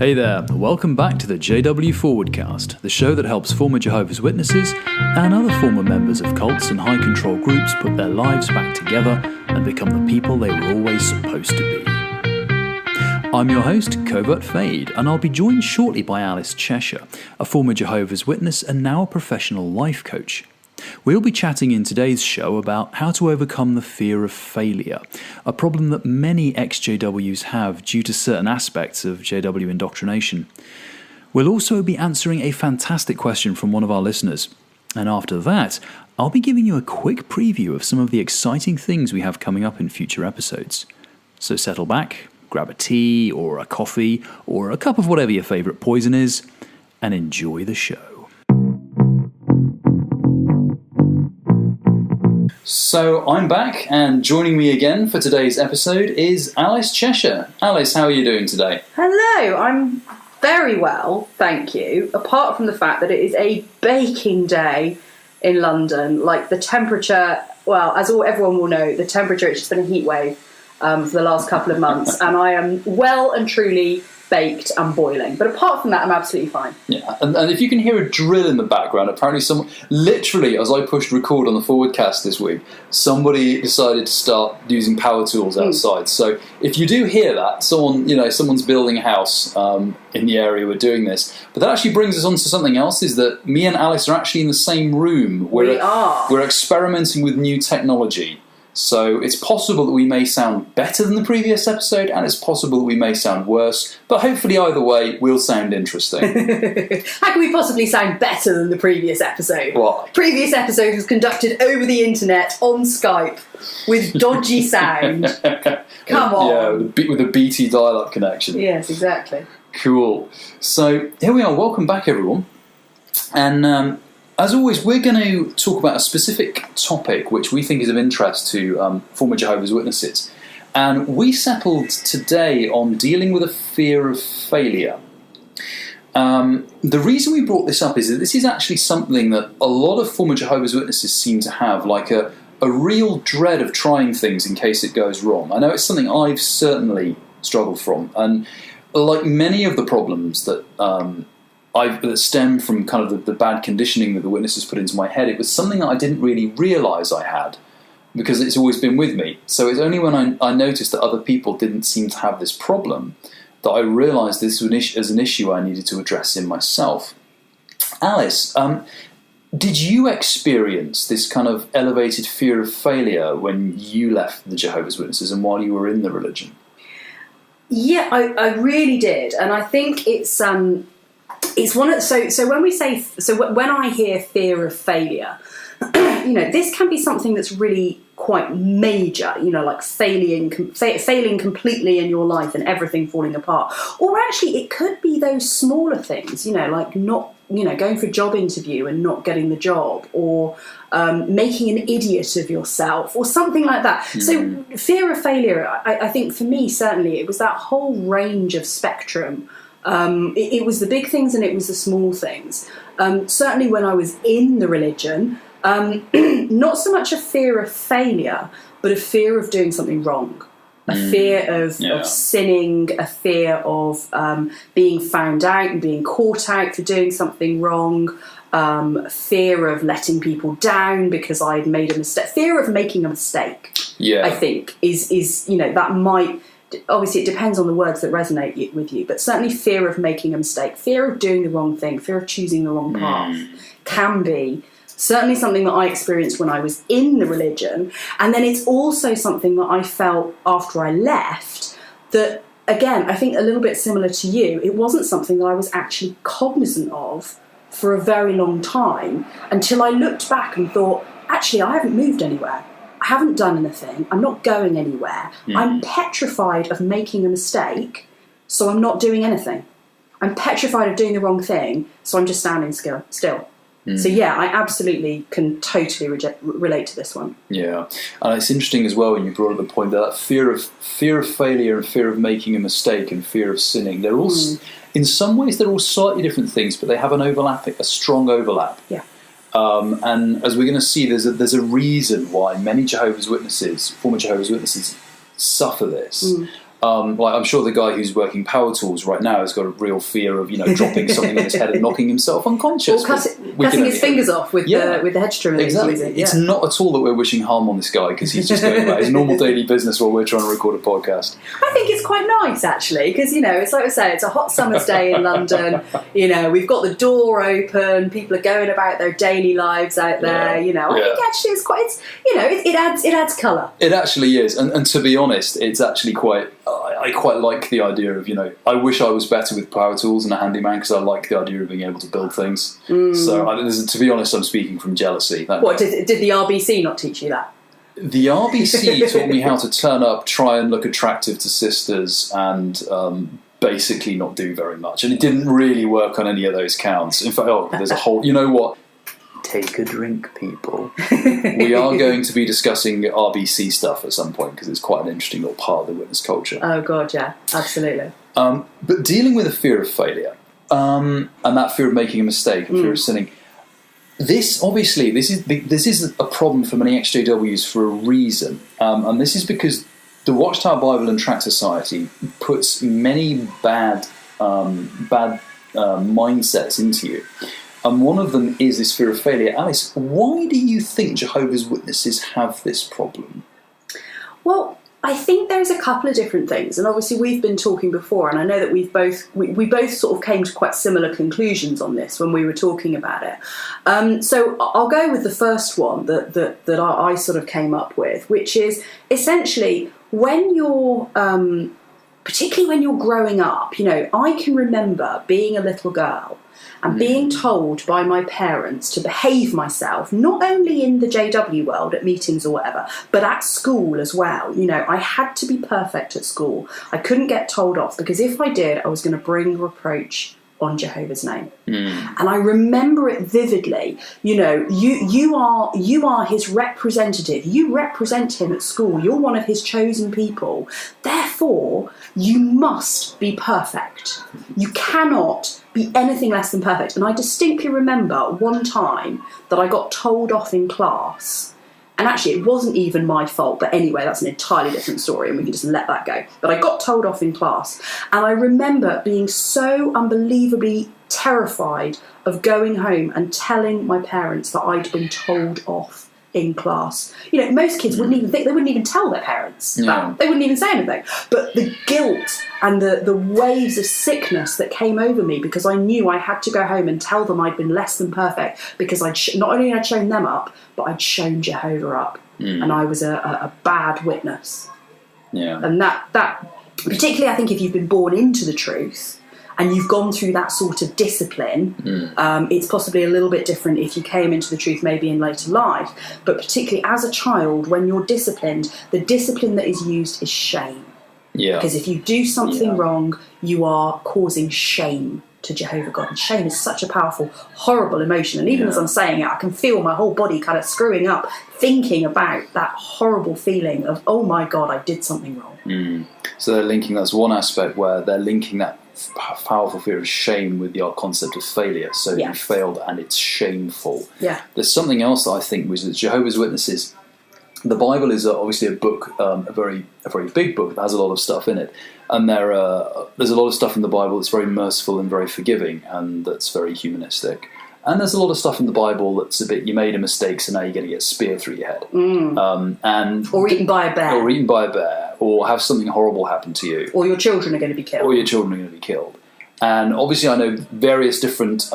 Hey there, welcome back to the JW ForwardCast, the show that helps former Jehovah's Witnesses and other former members of cults and high control groups put their lives back together and become the people they were always supposed to be. I'm your host, Covert and I'll be joined shortly by Alice Cheshire, a former Jehovah's Witness and now a professional life coach. We'll be chatting in today's show about how to overcome the fear of failure, a problem that many ex-JWs have due to certain aspects of JW indoctrination. We'll also be answering a fantastic question from one of our listeners. And after that, I'll be giving you a quick preview of some of the exciting things we have coming up in future episodes. So settle back, grab a tea or a coffee or a cup of whatever your favourite poison is, and enjoy the show. So I'm back, and joining me again for today's episode is Alice Cheshire. Alice, how are you doing today? Hello, I'm very well, thank you. Apart from the fact that it is a baking day in London, like the temperature, well, as everyone will know, the temperature, it's just been a heat wave for the last couple of months, and I am well and truly baked and boiling. But apart from that, I'm absolutely fine. Yeah, and if you can hear a drill in the background, apparently someone, literally as I pushed record on the ForwardCast this week, somebody decided to start using power tools outside. So if you do hear that, someone's building a house in the area we're doing this. But that actually brings us on to something else, is that me and Alice are actually in the same room. We are. We're experimenting with new technology. So it's possible that we may sound better than the previous episode, and it's possible that we may sound worse, but hopefully either way, we'll sound interesting. How can we possibly sound better than the previous episode? What? Previous episode was conducted over the internet, on Skype, with dodgy sound. Come on. Yeah, with a BT dial-up connection. Yes, exactly. Cool. So here we are. Welcome back, everyone. And as always, we're going to talk about a specific topic which we think is of interest to former Jehovah's Witnesses. And we settled today on dealing with a fear of failure. The reason we brought this up is that this is actually something that a lot of former Jehovah's Witnesses seem to have, like a real dread of trying things in case it goes wrong. I know it's something I've certainly struggled from. And like many of the problems that that stemmed from kind of the bad conditioning that the witnesses put into my head, it was something that I didn't really realise I had, because it's always been with me. So it's only when I noticed that other people didn't seem to have this problem that I realised this was an issue I needed to address in myself. Alice, did you experience this kind of elevated fear of failure when you left the Jehovah's Witnesses and while you were in the religion? Yeah, I really did, and I think it's one of when I hear fear of failure, this can be something that's really quite major, like failing completely in your life and everything falling apart. Or actually it could be those smaller things, like not, going for a job interview and not getting the job, or making an idiot of yourself or something like that. So fear of failure, I think for me, certainly it was that whole range of spectrum. It was the big things and it was the small things. Certainly when I was in the religion, not so much a fear of failure, but a fear of doing something wrong. A fear of sinning, a fear of being found out and being caught out for doing something wrong, fear of letting people down because I'd made a mistake, fear of making a mistake, I think, is that might... Obviously, it depends on the words that resonate with you, but certainly fear of making a mistake, fear of doing the wrong thing, fear of choosing the wrong path can be certainly something that I experienced when I was in the religion. And then it's also something that I felt after I left that, again, I think a little bit similar to you, it wasn't something that I was actually cognizant of for a very long time until I looked back and thought, actually, I haven't moved anywhere. I haven't done anything. I'm not going anywhere. I'm petrified of making a mistake, so I'm not doing anything. I'm petrified of doing the wrong thing, so I'm just standing still. So yeah, I absolutely can totally relate to this one. Yeah, and it's interesting as well when you brought up the point that fear of failure and fear of making a mistake and fear of sinning, they're all, in some ways, they're all slightly different things, but they have a strong overlap. Yeah. And as we're going to see, there's a reason why many former Jehovah's Witnesses, suffer this. Like I'm sure the guy who's working power tools right now has got a real fear of dropping something on his head and knocking himself unconscious. Or cutting his fingers off with the hedge trimmer. Exactly. It's not at all that we're wishing harm on this guy because he's just going about his normal daily business while we're trying to record a podcast. I think it's quite nice actually because it's like I say, it's a hot summer's day in London. We've got the door open, people are going about their daily lives out there. I think actually it's quite. It adds colour. It actually is, and to be honest, it's actually quite. I quite like the idea of, I wish I was better with power tools and a handyman because I like the idea of being able to build things. So, to be honest, I'm speaking from jealousy. What, did the RBC not teach you that? The RBC taught me how to turn up, try and look attractive to sisters, and basically not do very much. And it didn't really work on any of those counts. In fact, there's a whole... You know what? Take a drink, people. We are going to be discussing RBC stuff at some point because it's quite an interesting little part of the witness culture. Oh God, yeah, absolutely. But dealing with the fear of failure and that fear of making a mistake and fear of sinning, this is a problem for many XJWs for a reason, and this is because the Watchtower Bible and Tract Society puts many bad mindsets into you. And one of them is this fear of failure. Alice, why do you think Jehovah's Witnesses have this problem? Well, I think there's a couple of different things, and obviously we've been talking before, and I know that we both sort of came to quite similar conclusions on this when we were talking about it. So I'll go with the first one that I sort of came up with, which is essentially when you're, particularly when you're growing up. I can remember being a little girl and being told by my parents to behave myself, not only in the JW world at meetings or whatever, but at school as well. I had to be perfect at school. I couldn't get told off because if I did, I was going to bring reproach on Jehovah's name. And I remember it vividly. You are his representative. You represent him at school. You're one of his chosen people. Therefore, you must be perfect. You cannot be anything less than perfect. And I distinctly remember one time that I got told off in class. And actually, it wasn't even my fault. But anyway, that's an entirely different story and we can just let that go. But I got told off in class. And I remember being so unbelievably terrified of going home and telling my parents that I'd been told off in class. Most kids wouldn't even tell their parents that. They wouldn't even say anything. But the guilt and the waves of sickness that came over me because I knew I had to go home and tell them I'd been less than perfect because not only had I shown them up, but I'd shown Jehovah up. And I was a bad witness. Yeah. And that particularly, I think if you've been born into the truth and you've gone through that sort of discipline, it's possibly a little bit different if you came into the truth maybe in later life. But particularly as a child, when you're disciplined, the discipline that is used is shame. Yeah. Because if you do something wrong, you are causing shame to Jehovah God. And shame is such a powerful, horrible emotion. And even as I'm saying it, I can feel my whole body kind of screwing up, thinking about that horrible feeling of, oh my God, I did something wrong. So that's one aspect where they're linking that powerful fear of shame with the concept of failure. So you failed and it's shameful. Yeah. There's something else that I think was that Jehovah's Witnesses, the Bible is obviously a book, a very big book that has a lot of stuff in it. And there's a lot of stuff in the Bible that's very merciful and very forgiving and that's very humanistic. And there's a lot of stuff in the Bible that's a bit, you made a mistake, so now you're going to get speared through your head. Or eaten by a bear. Or have something horrible happen to you. Or your children are going to be killed. And obviously I know various different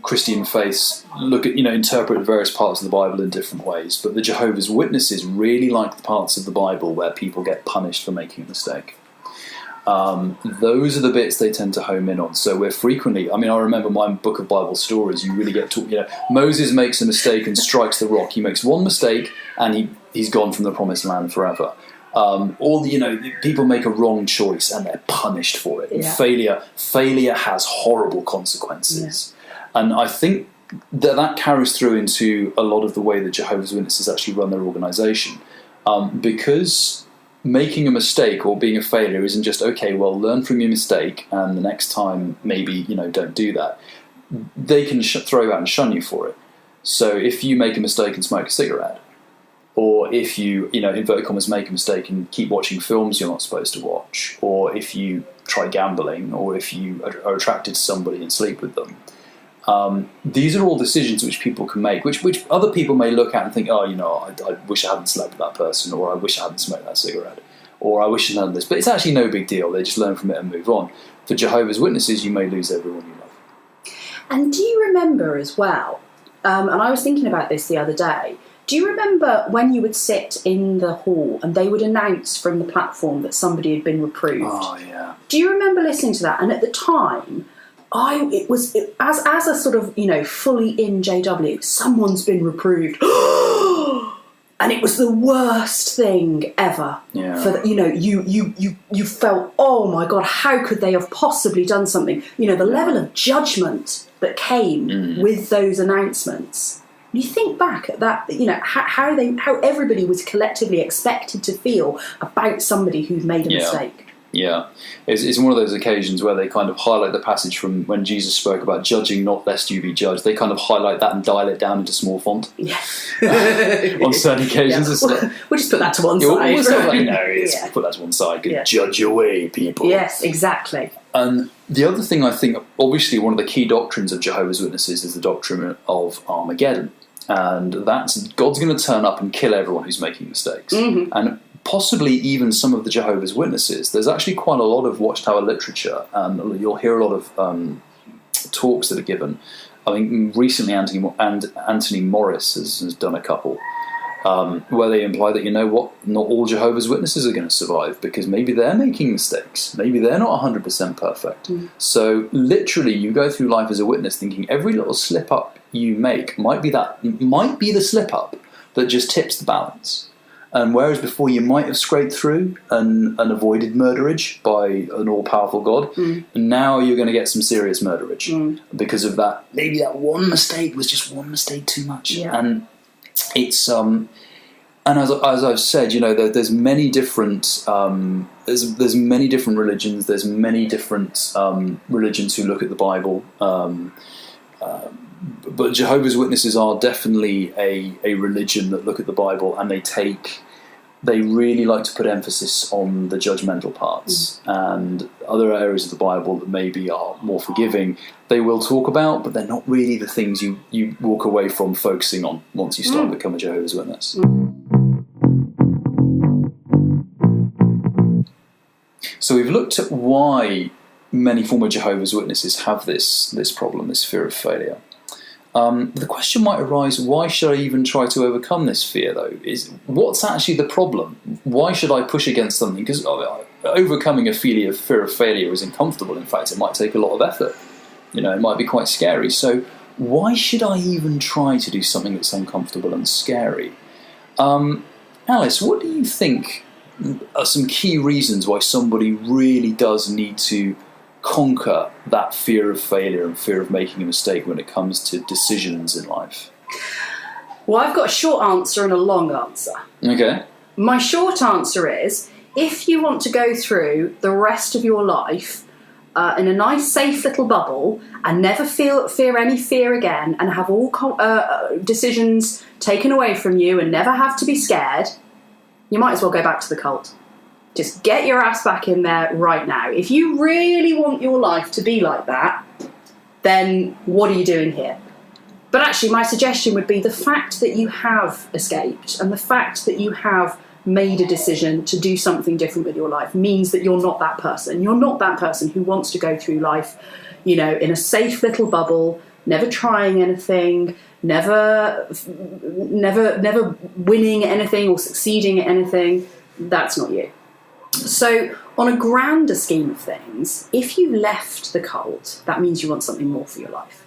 Christian faiths interpret various parts of the Bible in different ways, but the Jehovah's Witnesses really like the parts of the Bible where people get punished for making a mistake. Those are the bits they tend to home in on. So we're frequently, I remember my book of Bible stories, you really get to, Moses makes a mistake and strikes the rock. He makes one mistake and he's gone from the promised land forever. People make a wrong choice and they're punished for it. Yeah. Failure has horrible consequences. Yeah. And I think that carries through into a lot of the way that Jehovah's Witnesses actually run their organisation. Because making a mistake or being a failure isn't just, okay, well, learn from your mistake and the next time maybe, don't do that. They can throw you out and shun you for it. So if you make a mistake and smoke a cigarette, or if you, inverted commas, make a mistake and keep watching films you're not supposed to watch, or if you try gambling, or if you are attracted to somebody and sleep with them. These are all decisions which people can make, which other people may look at and think, I wish I hadn't slept with that person, or I wish I hadn't smoked that cigarette, or I wish I'd done this. But it's actually no big deal. They just learn from it and move on. For Jehovah's Witnesses, you may lose everyone you love. And do you remember as well, and I was thinking about this the other day, do you remember when you would sit in the hall and they would announce from the platform that somebody had been reproved? Oh, yeah. Do you remember listening to that? And at the time, as a sort of, fully in JW, someone's been reproved. And it was the worst thing ever. Yeah. For you felt, oh my God, how could they have possibly done something? The level of judgment that came with those announcements. You think back at that, how everybody was collectively expected to feel about somebody who'd made a mistake. Yeah, it's one of those occasions where they kind of highlight the passage from when Jesus spoke about judging not lest you be judged. They kind of highlight that and dial it down into small font. Yeah. On certain occasions. Yeah. We'll just put that to one side. Put that to one side. Judge away, people. Yes, exactly. And the other thing I think, obviously one of the key doctrines of Jehovah's Witnesses is the doctrine of Armageddon. And that's God's going to turn up and kill everyone who's making mistakes. Mm-hmm. And possibly even some of the Jehovah's Witnesses. There's actually quite a lot of Watchtower literature, and you'll hear a lot of talks that are given. I think recently Anthony Morris has done a couple where they imply that, not all Jehovah's Witnesses are going to survive because maybe they're making mistakes. Maybe they're not 100% perfect. Mm. So literally you go through life as a witness thinking every little slip up you make might be the slip up that just tips the balance. And whereas before you might have scraped through and avoided murderage by an all-powerful God, now you're going to get some serious murderage because of that. Maybe that one mistake was just one mistake too much. Yeah. And it's and as I've said, there's many different there's many different religions. There's many different religions who look at the Bible. But Jehovah's Witnesses are definitely a religion that look at the Bible and they really like to put emphasis on the judgmental parts, and other areas of the Bible that maybe are more forgiving they will talk about, but they're not really the things you walk away from focusing on once you start to become a Jehovah's Witness. So we've looked at why many former Jehovah's Witnesses have this problem, this fear of failure. The question might arise, why should I even try to overcome this fear, though? What's actually the problem? Why should I push against something? Because overcoming a fear of failure isn't comfortable. In fact, it might take a lot of effort. It might be quite scary. So why should I even try to do something that's uncomfortable and scary? Alice, what do you think are some key reasons why somebody really does need to conquer that fear of failure and fear of making a mistake when it comes to decisions in life? Well, I've got a short answer and a long answer. Okay. My short answer is, if you want to go through the rest of your life in a nice, safe little bubble and never fear any fear again and have all decisions taken away from you and never have to be scared, you might as well go back to the cult. Just get your ass back in there right now. If you really want your life to be like that, then what are you doing here? But actually, my suggestion would be the fact that you have escaped and the fact that you have made a decision to do something different with your life means that you're not that person. You're not that person who wants to go through life, in a safe little bubble, never trying anything, never winning anything or succeeding at anything. That's not you. So, on a grander scheme of things, if you left the cult, that means you want something more for your life.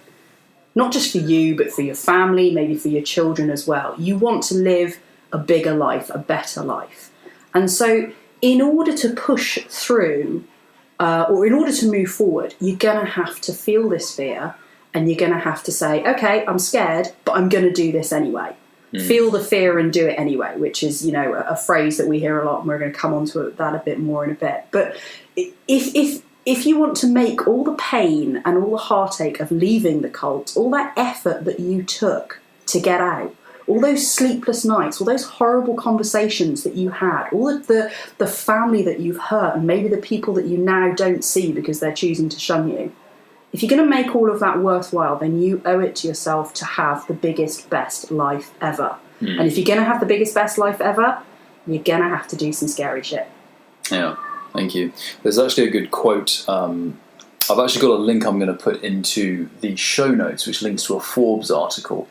Not just for you, but for your family, maybe for your children as well. You want to live a bigger life, a better life. And so, in order to push through, or in order to move forward, you're going to have to feel this fear, and you're going to have to say, okay, I'm scared, but I'm going to do this anyway. Feel the fear and do it anyway, which is, a phrase that we hear a lot, and we're going to come on to that a bit more in a bit. But if you want to make all the pain and all the heartache of leaving the cult, all that effort that you took to get out, all those sleepless nights, all those horrible conversations that you had, all of the family that you've hurt, and maybe the people that you now don't see because they're choosing to shun you. If you're going to make all of that worthwhile, then you owe it to yourself to have the biggest, best life ever. And if you're going to have the biggest, best life ever, you're going to have to do some scary shit. Yeah, thank you. There's actually a good quote. I've actually got a link I'm going to put into the show notes, which links to a Forbes article.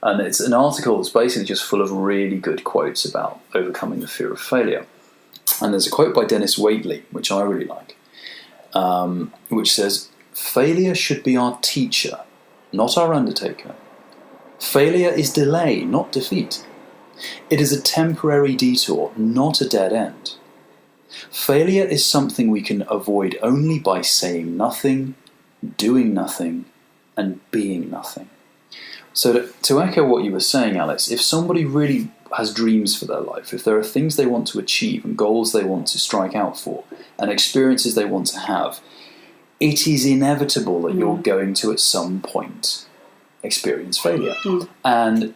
And it's an article that's basically just full of really good quotes about overcoming the fear of failure. And there's a quote by Dennis Waitley, which I really like, which says, "Failure should be our teacher, not our undertaker. Failure is delay, not defeat. It is a temporary detour, not a dead end. Failure is something we can avoid only by saying nothing, doing nothing, and being nothing." So to echo what you were saying, Alex, if somebody really has dreams for their life, if there are things they want to achieve and goals they want to strike out for and experiences they want to have, it is inevitable that you're going to at some point experience failure. And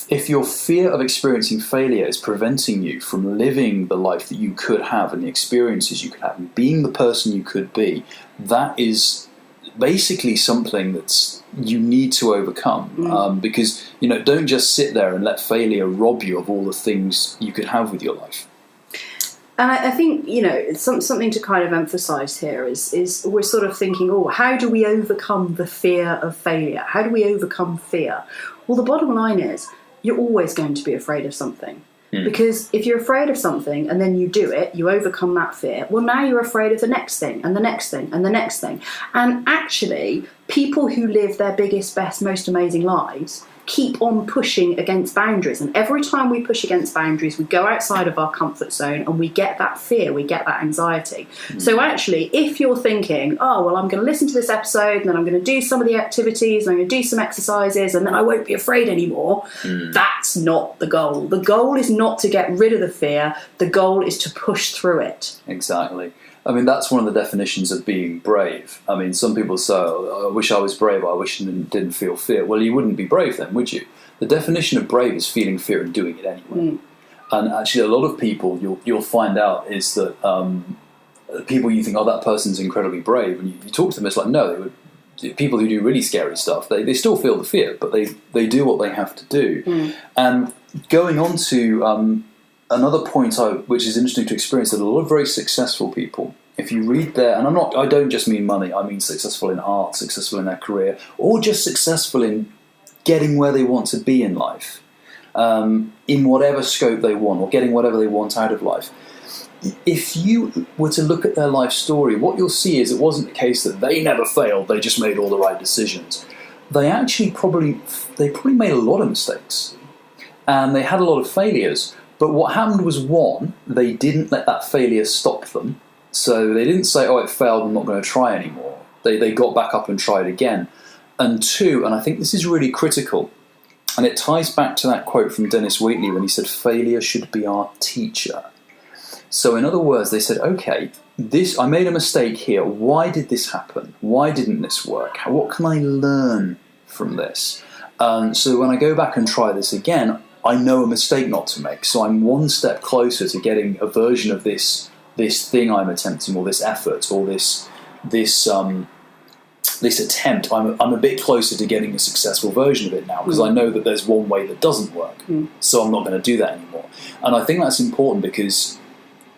if your fear of experiencing failure is preventing you from living the life that you could have and the experiences you could have and being the person you could be, that is basically something that's you need to overcome. Because, don't just sit there and let failure rob you of all the things you could have with your life. And I think, something to kind of emphasise here is we're sort of thinking, how do we overcome the fear of failure? How do we overcome fear? Well, the bottom line is you're always going to be afraid of something. Because if you're afraid of something and then you do it, you overcome that fear, well, now you're afraid of the next thing and the next thing and the next thing. And actually, people who live their biggest, best, most amazing lives keep on pushing against boundaries. And every time we push against boundaries, we go outside of our comfort zone and we get that fear, we get that anxiety. So actually, if you're thinking, I'm going to listen to this episode and then I'm going to do some of the activities and I'm going to do some exercises and then I won't be afraid anymore, that's not the goal. The goal is not to get rid of the fear. The goal is to push through it. Exactly. I mean, that's one of the definitions of being brave. I mean, some people say, I wish I was brave, I wish I didn't feel fear. Well, you wouldn't be brave then, would you? The definition of brave is feeling fear and doing it anyway. And actually, a lot of people, you'll find out, is that people you think, that person's incredibly brave, and you talk to them, it's like, no, people who do really scary stuff, they still feel the fear, but they do what they have to do. And going on to another point which is interesting to experience, that a lot of very successful people, if you read their, and I don't just mean money, I mean successful in art, successful in their career, or just successful in getting where they want to be in life, in whatever scope they want, or getting whatever they want out of life. If you were to look at their life story, what you'll see is it wasn't the case that they never failed, they just made all the right decisions. They actually probably made a lot of mistakes, and they had a lot of failures. But what happened was, one, they didn't let that failure stop them. So they didn't say, it failed, I'm not going to try anymore. They got back up and tried again. And two, and I think this is really critical, and it ties back to that quote from Dennis Waitley when he said, failure should be our teacher. So in other words, they said, okay, I made a mistake here. Why did this happen? Why didn't this work? What can I learn from this? So when I go back and try this again, I know a mistake not to make, so I'm one step closer to getting a version of this thing I'm attempting, or this effort, or this attempt. I'm a bit closer to getting a successful version of it now, because I know that there's one way that doesn't work, so I'm not going to do that anymore. And I think that's important, because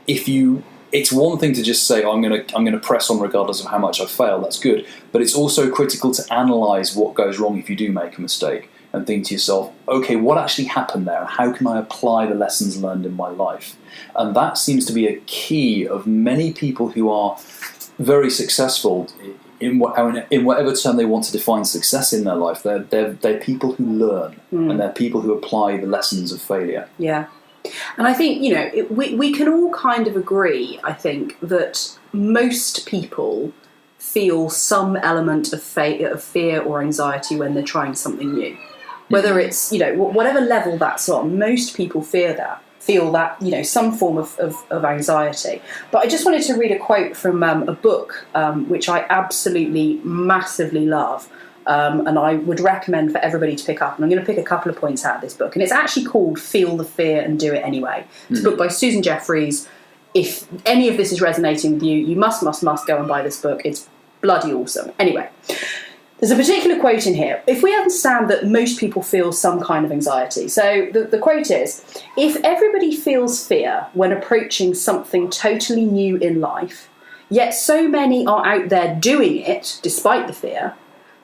it's one thing to just say, I'm going to press on regardless of how much I fail. That's good, but it's also critical to analyse what goes wrong if you do make a mistake, and think to yourself, okay, what actually happened there? How can I apply the lessons learned in my life? And that seems to be a key of many people who are very successful in whatever term they want to define success in their life. They're people who learn, and they're people who apply the lessons of failure. Yeah. And I think, we can all kind of agree, I think, that most people feel some element of fear or anxiety when they're trying something new. Whether it's, whatever level that's on, most people feel that, some form of anxiety. But I just wanted to read a quote from a book which I absolutely massively love. and I would recommend for everybody to pick up. And I'm going to pick a couple of points out of this book. And it's actually called Feel the Fear and Do It Anyway. It's a book by Susan Jeffries. If any of this is resonating with you, you must go and buy this book. It's bloody awesome. Anyway, there's a particular quote in here. If we understand that most people feel some kind of anxiety, so the quote is, if everybody feels fear when approaching something totally new in life, yet so many are out there doing it despite the fear,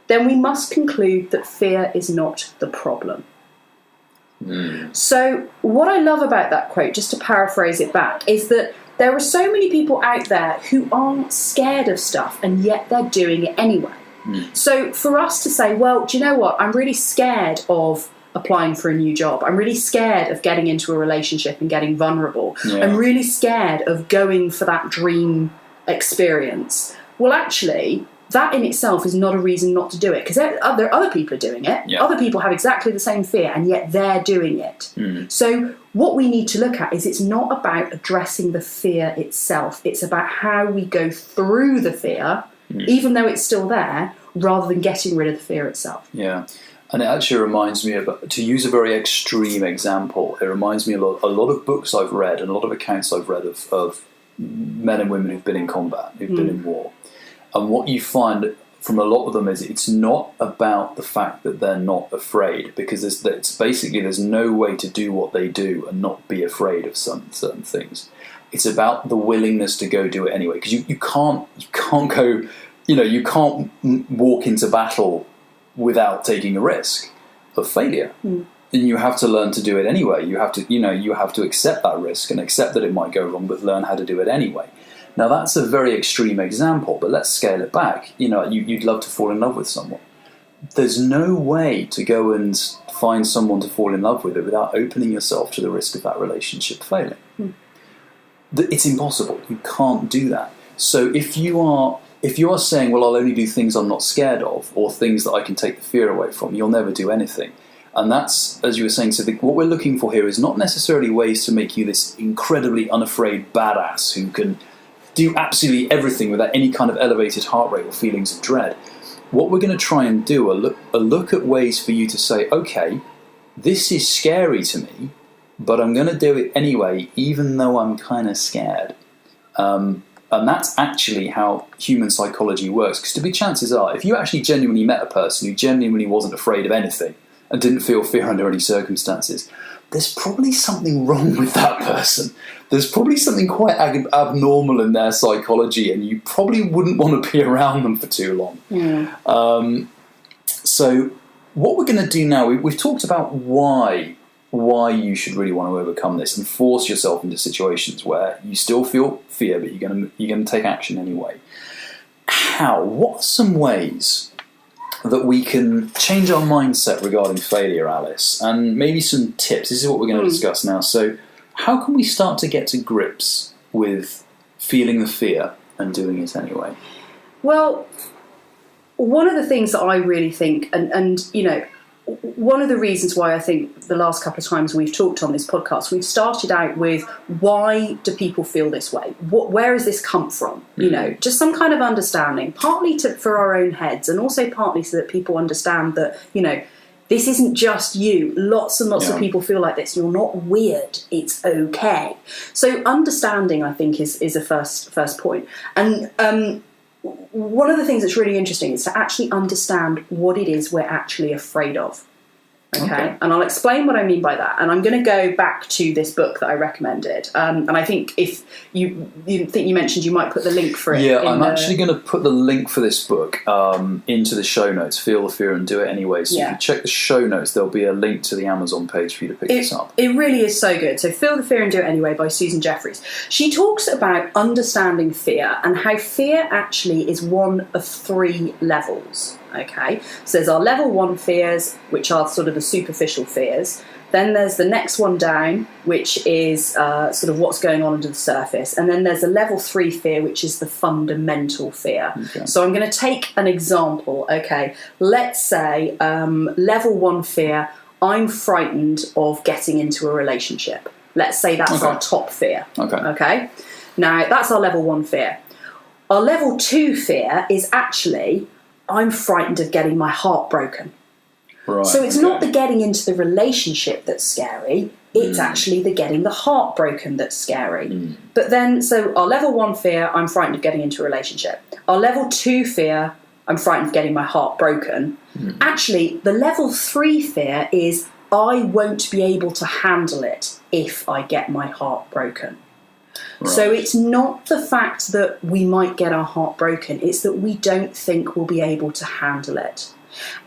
then we must conclude that fear is not the problem. So what I love about that quote, just to paraphrase it back, is that there are so many people out there who aren't scared of stuff and yet they're doing it anyway. So for us to say, well, do you know what? I'm really scared of applying for a new job. I'm really scared of getting into a relationship and getting vulnerable. Yeah. I'm really scared of going for that dream experience. Well, actually, that in itself is not a reason not to do it, because other people are doing it. Yeah. Other people have exactly the same fear, and yet they're doing it. So what we need to look at is it's not about addressing the fear itself. It's about how we go through the fear, even though it's still there, rather than getting rid of the fear itself. Yeah. And it actually reminds me of, to use a very extreme example, it reminds me a lot of books I've read and a lot of accounts I've read of men and women who've been in combat, who've been in war. And what you find from a lot of them is it's not about the fact that they're not afraid, because there's no way to do what they do and not be afraid of certain things. It's about the willingness to go do it anyway, because you can't go, you can't walk into battle without taking a risk of failure. And you have to learn to do it anyway. You have to accept that risk and accept that it might go wrong, but learn how to do it anyway. Now, that's a very extreme example, but let's scale it back. You'd love to fall in love with someone. There's no way to go and find someone to fall in love with without opening yourself to the risk of that relationship failing. It's impossible. You can't do that. So if you are saying, well, I'll only do things I'm not scared of, or things that I can take the fear away from, you'll never do anything. And that's, as you were saying, so what we're looking for here is not necessarily ways to make you this incredibly unafraid badass who can do absolutely everything without any kind of elevated heart rate or feelings of dread. What we're going to try and do are look at ways for you to say, okay, this is scary to me, but I'm going to do it anyway, even though I'm kind of scared. And that's actually how human psychology works. Because chances are, if you actually genuinely met a person who genuinely wasn't afraid of anything and didn't feel fear under any circumstances, there's probably something wrong with that person. There's probably something quite abnormal in their psychology, and you probably wouldn't want to be around them for too long. So what we're going to do now, we've talked about why you should really want to overcome this and force yourself into situations where you still feel fear, but you're going to take action anyway. How? What are some ways that we can change our mindset regarding failure, Alice? And maybe some tips. This is what we're going to discuss now. So how can we start to get to grips with feeling the fear and doing it anyway? Well, one of the things that I really think, and one of the reasons why I think the last couple of times we've talked on this podcast, we've started out with, why do people feel this way? Where has this come from? Just some kind of understanding, partly for our own heads, and also partly so that people understand that, this isn't just you. Lots and lots of people feel like this. You're not weird. It's okay. So understanding, I think, is a first point. And one of the things that's really interesting is to actually understand what it is we're actually afraid of. Okay. And I'll explain what I mean by that. And I'm going to go back to this book that I recommended. And I think if you mentioned you might put the link for it. Yeah, I'm actually going to put the link for this book into the show notes. Feel the Fear and Do It Anyway. So if you check the show notes, there'll be a link to the Amazon page for you to pick this up. It really is so good. So Feel the Fear and Do It Anyway by Susan Jeffries. She talks about understanding fear and how fear actually is one of 3 levels. Okay, so there's our level 1 fears, which are sort of the superficial fears. Then there's the next one down, which is sort of what's going on under the surface. And then there's a level 3 fear, which is the fundamental fear. Okay. So I'm going to take an example. Okay, let's say level 1 fear, I'm frightened of getting into a relationship. Let's say that's our top fear. Okay, now that's our level 1 fear. Our level 2 fear is actually, I'm frightened of getting my heart broken. Right, so it's not the getting into the relationship that's scary, it's actually the getting the heart broken that's scary. But then, so our level 1 fear, I'm frightened of getting into a relationship. Our level 2 fear, I'm frightened of getting my heart broken. Actually, the level 3 fear is I won't be able to handle it if I get my heart broken. Right. So it's not the fact that we might get our heart broken, it's that we don't think we'll be able to handle it.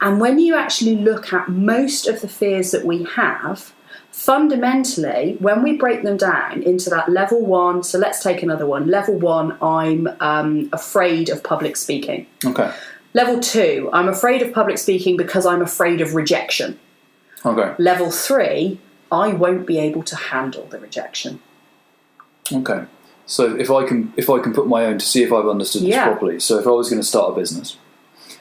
And when you actually look at most of the fears that we have, fundamentally, when we break them down into that level 1, so let's take another one. Level 1, I'm afraid of public speaking. Okay. Level 2, I'm afraid of public speaking because I'm afraid of rejection. Okay. Level 3, I won't be able to handle the rejection. Okay. So if I can put my own to see if I've understood this properly. So if I was going to start a business,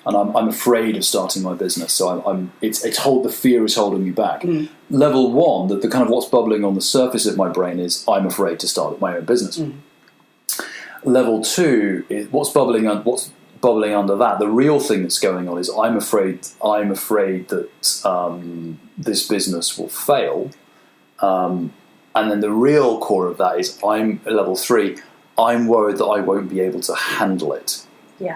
and I'm afraid of starting my business, so the fear is holding me back. Level 1, the kind of what's bubbling on the surface of my brain is I'm afraid to start my own business. Level 2 is what's bubbling under that. The real thing that's going on is I'm afraid that this business will fail. And then the real core of that is level 3. I'm worried that I won't be able to handle it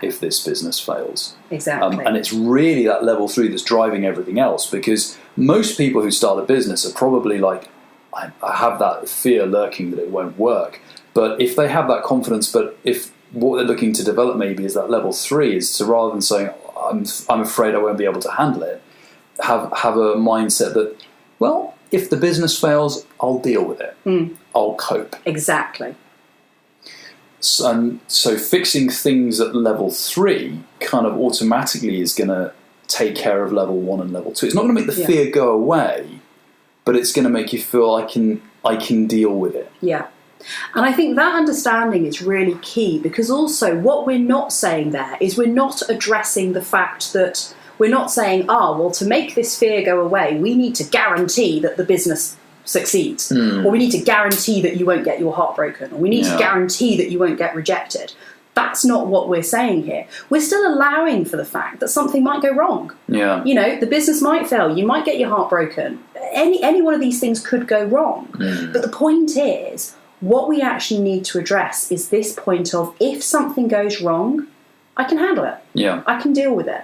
if this business fails. Exactly. And it's really that level 3 that's driving everything else, because most people who start a business are probably like, I have that fear lurking that it won't work. But if they have that confidence, but if what they're looking to develop maybe is that level 3, is to, rather than saying, I'm afraid I won't be able to handle it, have a mindset that, well, if the business fails, I'll deal with it. I'll cope. Exactly. So fixing things at level 3 kind of automatically is going to take care of level 1 and level 2. It's not going to make the fear go away, but it's going to make you feel I can deal with it. Yeah. And I think that understanding is really key, because also what we're not saying there is we're not addressing the fact that we're not saying, well, to make this fear go away, we need to guarantee that the business succeeds, or we need to guarantee that you won't get your heart broken, or we need to guarantee that you won't get rejected. That's not what we're saying here. We're still allowing for the fact that something might go wrong. Yeah. You know, the business might fail. You might get your heart broken. Any one of these things could go wrong. But the point is, what we actually need to address is this point of, if something goes wrong, I can handle it. Yeah. I can deal with it.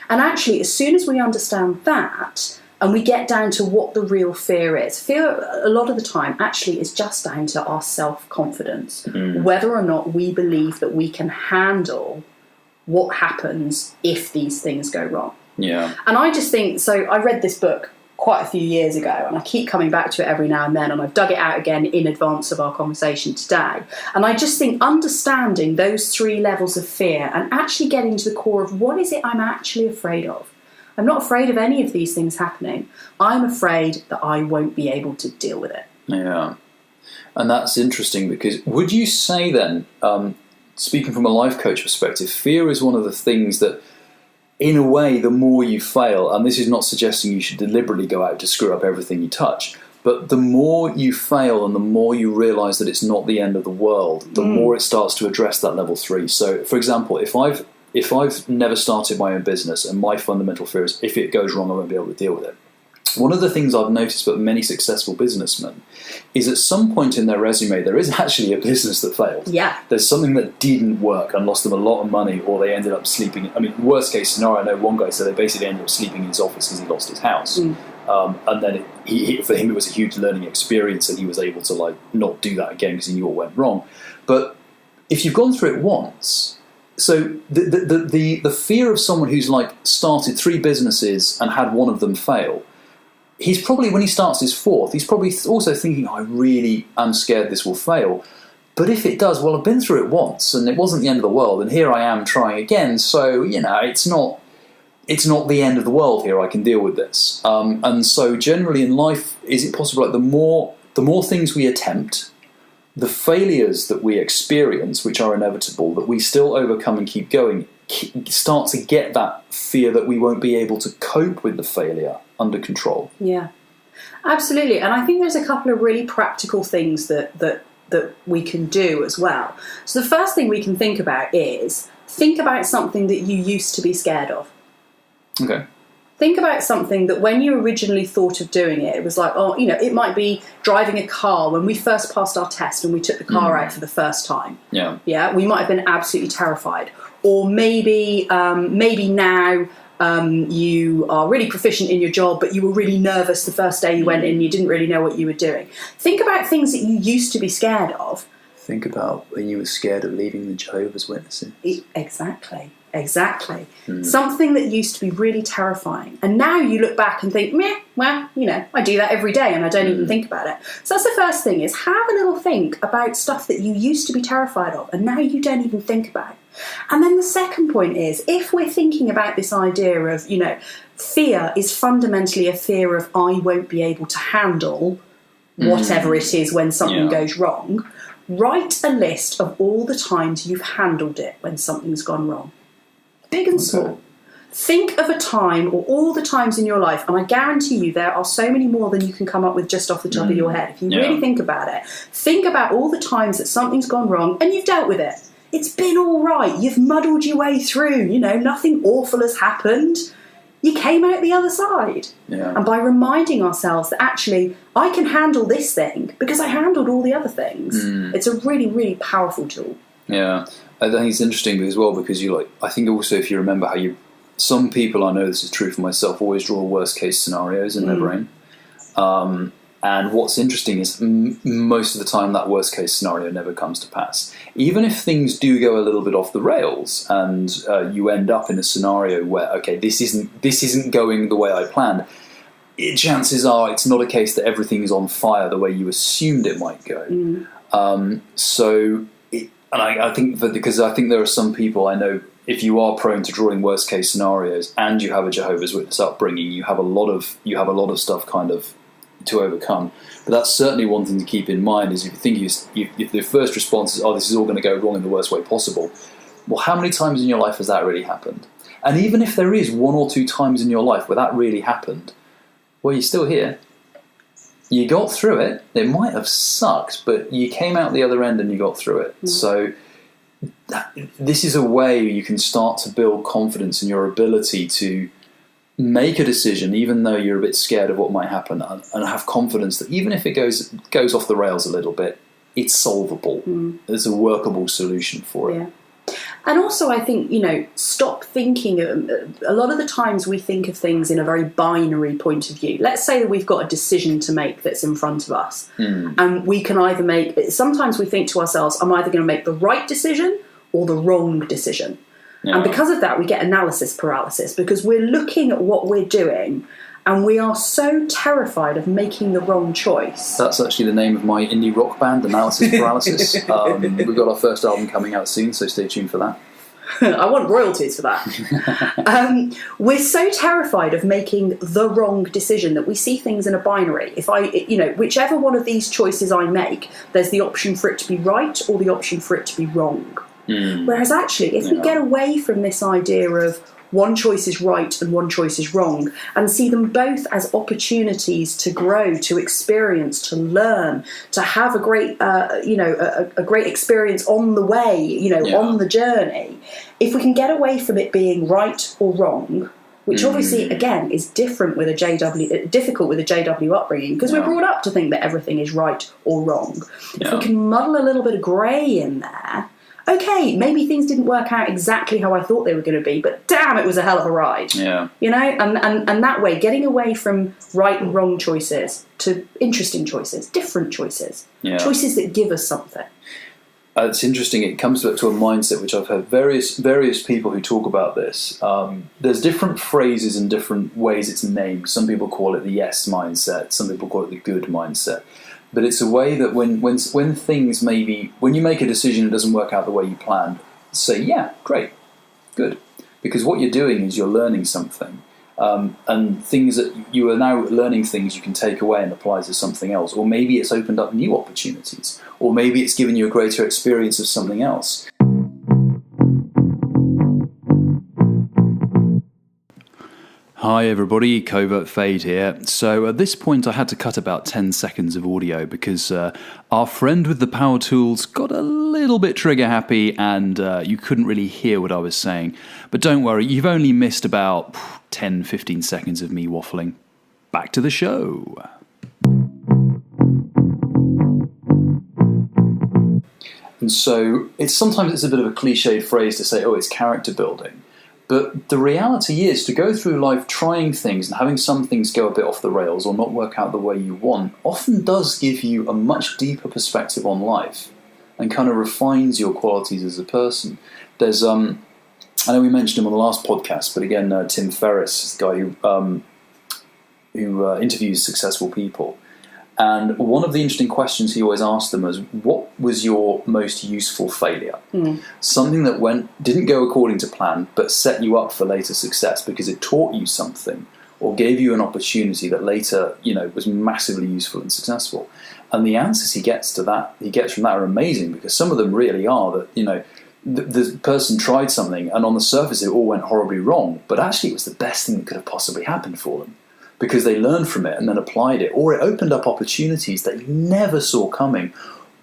And actually, as soon as we understand that, and we get down to what the real fear is, fear a lot of the time actually is just down to our self-confidence, whether or not we believe that we can handle what happens if these things go wrong. Yeah. And I just think, so I read this book quite a few years ago, and I keep coming back to it every now and then, and I've dug it out again in advance of our conversation today. And I just think understanding those 3 levels of fear and actually getting to the core of what is it I'm actually afraid of. I'm not afraid of any of these things happening. I'm afraid that I won't be able to deal with it. Yeah. And that's interesting, because would you say then, speaking from a life coach perspective, fear is one of the things that, in a way, the more you fail, and this is not suggesting you should deliberately go out to screw up everything you touch, but the more you fail and the more you realise that it's not the end of the world, the more it starts to address that level 3. So, for example, if I've never started my own business, and my fundamental fear is if it goes wrong, I won't be able to deal with it. One of the things I've noticed about many successful businessmen is at some point in their resume, there is actually a business that failed. Yeah. There's something that didn't work and lost them a lot of money, or they ended up sleeping. I mean, worst case scenario, I know one guy said they basically ended up sleeping in his office because he lost his house. And then for him, it was a huge learning experience, and he was able to not do that again because he knew what went wrong. But if you've gone through it once, so the fear of someone who's started 3 businesses and had one of them fail, he's probably, when he starts his 4th, he's probably also thinking, I really am scared this will fail. But if it does, well, I've been through it once and it wasn't the end of the world, and here I am trying again. So, it's not the end of the world here. I can deal with this. And so generally in life, is it possible, the more things we attempt, the failures that we experience, which are inevitable, that we still overcome and keep going, start to get that fear that we won't be able to cope with the failure under control. Yeah, absolutely. And I think there's a couple of really practical things that that we can do as well. So the first thing we can think about is think about something that you used to be scared of. Okay. Think about something that when you originally thought of doing it, it was like, oh, you know, it might be driving a car. When we first passed our test and we took the car out for the first time. Yeah. Yeah, we might have been absolutely terrified. Or maybe now you are really proficient in your job, but you were really nervous the first day you went in. You didn't really know what you were doing. Think about things that you used to be scared of. Think about when you were scared of leaving the Jehovah's Witnesses. Exactly. Something that used to be really terrifying. And now you look back and think, meh, well, you know, I do that every day and I don't even think about it. So that's the first thing, is have a little think about stuff that you used to be terrified of and now you don't even think about. And then the second point is, if we're thinking about this idea of, you know, fear is fundamentally a fear of I won't be able to handle whatever it is when something goes wrong, write a list of all the times you've handled it when something's gone wrong. Big and small. Think of a time, or all the times in your life, and I guarantee you there are so many more than you can come up with just off the top of your head. If you really think about it, think about all the times that something's gone wrong and you've dealt with it. It's been all right. You've muddled your way through. You know, nothing awful has happened. You came out the other side. Yeah. And by reminding ourselves that actually I can handle this thing because I handled all the other things, it's a really, really powerful tool. Yeah. I think it's interesting as well because I think also if you remember how some people, I know this is true for myself, always draw worst case scenarios in their brain. And what's interesting is most of the time that worst case scenario never comes to pass. Even if things do go a little bit off the rails and you end up in a scenario where, okay, this isn't going the way I planned, chances are it's not a case that everything is on fire the way you assumed it might go. I think because I think there are some people I know, if you are prone to drawing worst case scenarios and you have a Jehovah's Witness upbringing, you have a lot of stuff kind of to overcome. But that's certainly one thing to keep in mind, is if you think if the first response is, oh, this is all going to go wrong in the worst way possible, well, how many times in your life has that really happened? And even if there is one or two times in your life where that really happened, well, you're still here. You got through it. It might have sucked, but you came out the other end and you got through it. So this is a way you can start to build confidence in your ability to make a decision, even though you're a bit scared of what might happen, and have confidence that even if it goes off the rails a little bit, it's solvable. There's a workable solution for it. Yeah. And also, I think, you know, stop thinking. A lot of the times we think of things in a very binary point of view. Let's say that we've got a decision to make that's in front of us. And we can either sometimes we think to ourselves, I'm either going to make the right decision or the wrong decision. Yeah. And because of that, we get analysis paralysis, because we're looking at what we're doing and we are so terrified of making the wrong choice. That's actually the name of my indie rock band, Analysis Paralysis. We've got our first album coming out soon, so stay tuned for that. I want royalties for that. We're so terrified of making the wrong decision that we see things in a binary. Whichever one of these choices I make, there's the option for it to be right or the option for it to be wrong. Whereas actually, if we get away from this idea of one choice is right and one choice is wrong, and see them both as opportunities to grow, to experience, to learn, to have a great, a great experience on the way, on the journey. If we can get away from it being right or wrong, which obviously, again, is difficult with a JW upbringing, because we're brought up to think that everything is right or wrong. If we can muddle a little bit of grey in there, okay, maybe things didn't work out exactly how I thought they were going to be, but damn, it was a hell of a ride. Yeah. And that way, getting away from right and wrong choices to interesting choices, different choices, choices that give us something. It's interesting. It comes to a mindset which I've heard various people who talk about this. There's different phrases and different ways it's named. Some people call it the yes mindset. Some people call it the good mindset. But it's a way that when things when you make a decision that doesn't work out the way you planned, say, yeah, great, good. Because what you're doing is you're learning something. And things that you are now learning, things you can take away and apply to something else. Or maybe it's opened up new opportunities. Or maybe it's given you a greater experience of something else. Hi everybody, Covert Fade here. So at this point I had to cut about 10 seconds of audio because our friend with the power tools got a little bit trigger happy and you couldn't really hear what I was saying. But don't worry, you've only missed about 10-15 seconds of me waffling. Back to the show. And so sometimes it's a bit of a cliched phrase to say, oh, it's character building. But the reality is, to go through life trying things and having some things go a bit off the rails or not work out the way you want often does give you a much deeper perspective on life and kind of refines your qualities as a person. There's, I know we mentioned him on the last podcast, but again, Tim Ferriss, the guy who interviews successful people. And one of the interesting questions he always asked them was, what was your most useful failure? Something that didn't go according to plan, but set you up for later success because it taught you something or gave you an opportunity that later, was massively useful and successful. And the answers he gets from that are amazing, because some of them really are that, the person tried something and on the surface it all went horribly wrong, but actually it was the best thing that could have possibly happened for them, because they learned from it and then applied it, or it opened up opportunities that you never saw coming,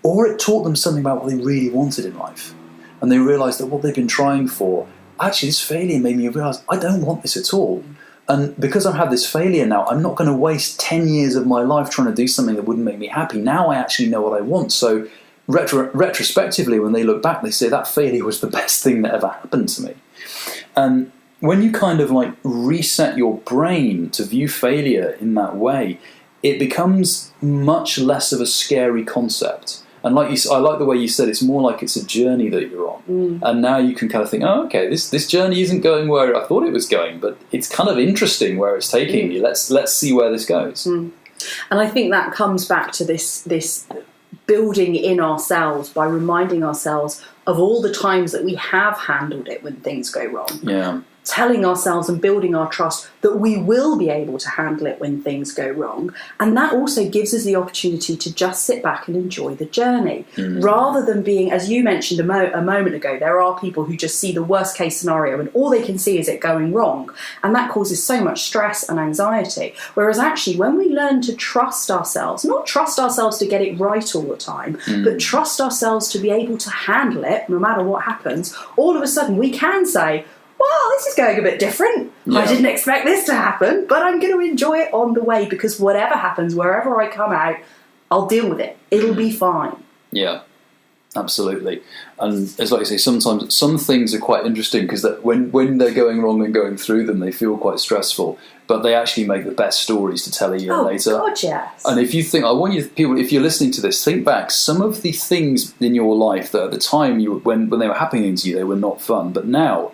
or it taught them something about what they really wanted in life. And they realised that what they've been trying for, actually this failure made me realise I don't want this at all. And because I've had this failure now, I'm not going to waste 10 years of my life trying to do something that wouldn't make me happy. Now I actually know what I want. So retrospectively, when they look back, they say that failure was the best thing that ever happened to me. And when you kind of reset your brain to view failure in that way, it becomes much less of a scary concept. And I like the way you said it's more like it's a journey that you're on. And now you can kind of think, oh, okay, this journey isn't going where I thought it was going, but it's kind of interesting where it's taking you. Let's see where this goes. And I think that comes back to this building in ourselves by reminding ourselves of all the times that we have handled it when things go wrong. Yeah. Telling ourselves and building our trust that we will be able to handle it when things go wrong. And that also gives us the opportunity to just sit back and enjoy the journey. Rather than being, as you mentioned a moment ago, there are people who just see the worst case scenario and all they can see is it going wrong. And that causes so much stress and anxiety. Whereas actually, when we learn to trust ourselves, not trust ourselves to get it right all the time, but trust ourselves to be able to handle it no matter what happens, all of a sudden we can say, wow, this is going a bit different. Yeah. I didn't expect this to happen, but I'm going to enjoy it on the way, because whatever happens, wherever I come out, I'll deal with it. It'll be fine. Yeah, absolutely. And it's like you say, sometimes some things are quite interesting because when they're going wrong and going through them, they feel quite stressful, but they actually make the best stories to tell a year later. Oh, God, yes. And if you think, I want you people, if you're listening to this, think back some of the things in your life that at the time when they were happening to you, they were not fun, but now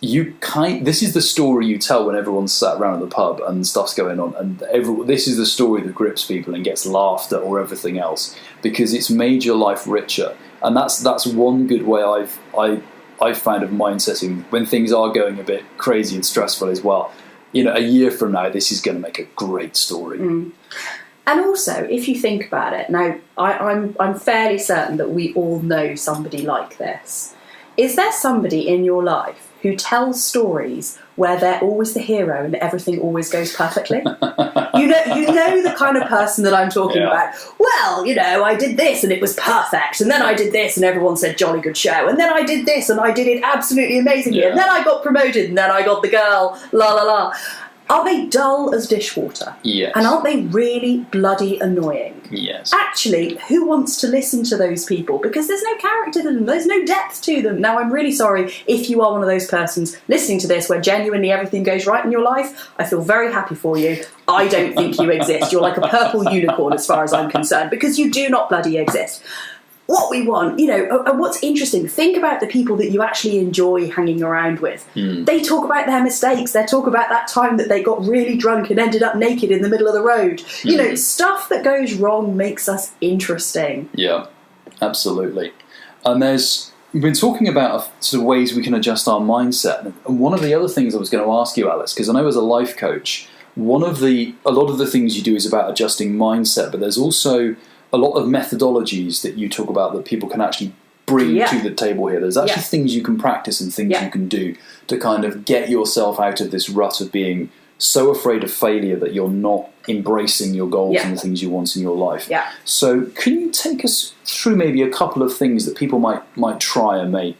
this is the story you tell when everyone's sat around at the pub and stuff's going on, and this is the story that grips people and gets laughed at or everything else, because it's made your life richer. And that's one good way I've found of mindsetting when things are going a bit crazy and stressful as well. A year from now, this is going to make a great story. And also, if you think about it, now I'm fairly certain that we all know somebody like this. Is there somebody in your life who tells stories where they're always the hero and everything always goes perfectly? You know the kind of person that I'm talking about. Well, I did this and it was perfect, and then I did this and everyone said jolly good show, and then I did this and I did it absolutely amazingly, and then I got promoted, and then I got the girl, la la la. Are they dull as dishwater? Yes. And aren't they really bloody annoying? Yes. Actually, who wants to listen to those people? Because there's no character to them. There's no depth to them. Now, I'm really sorry if you are one of those persons listening to this where genuinely everything goes right in your life. I feel very happy for you. I don't think you exist. You're like a purple unicorn as far as I'm concerned, because you do not bloody exist. What we want, and what's interesting, think about the people that you actually enjoy hanging around with. They talk about their mistakes. They talk about that time that they got really drunk and ended up naked in the middle of the road. Stuff that goes wrong makes us interesting. Yeah, absolutely. And we've been talking about sort of ways we can adjust our mindset. And one of the other things I was going to ask you, Alice, because I know as a life coach, a lot of the things you do is about adjusting mindset, but there's also a lot of methodologies that you talk about that people can actually bring to the table here. There's actually things you can practice and things you can do to kind of get yourself out of this rut of being so afraid of failure that you're not embracing your goals Yeah. and the things you want in your life. Yeah. So can you take us through maybe a couple of things that people might try and might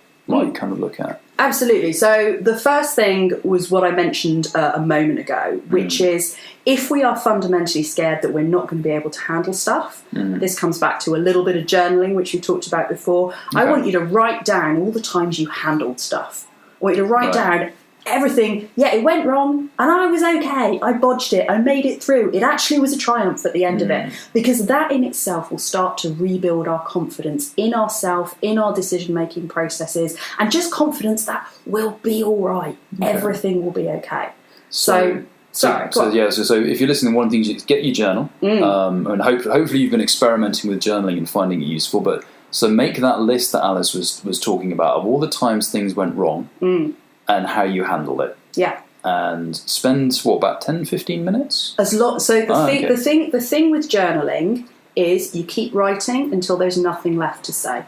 kind of look at? Absolutely. So the first thing was what I mentioned a moment ago, which is if we are fundamentally scared that we're not going to be able to handle stuff, this comes back to a little bit of journaling, which we talked about before. I want you to write down all the times you handled stuff. I want you to write down everything. Yeah, it went wrong and I was okay. I bodged it. I made it through. It actually was a triumph at the end of it, because that in itself will start to rebuild our confidence in ourselves, in our decision-making processes, and just confidence that we'll be all right. Everything will be okay. So if you're listening, one of the things is get your journal, and hopefully you've been experimenting with journaling and finding it useful. But so make that list that Alice was talking about of all the times things went wrong and how you handled it. Yeah. And spend about 10-15 minutes. The thing with journaling is you keep writing until there's nothing left to say.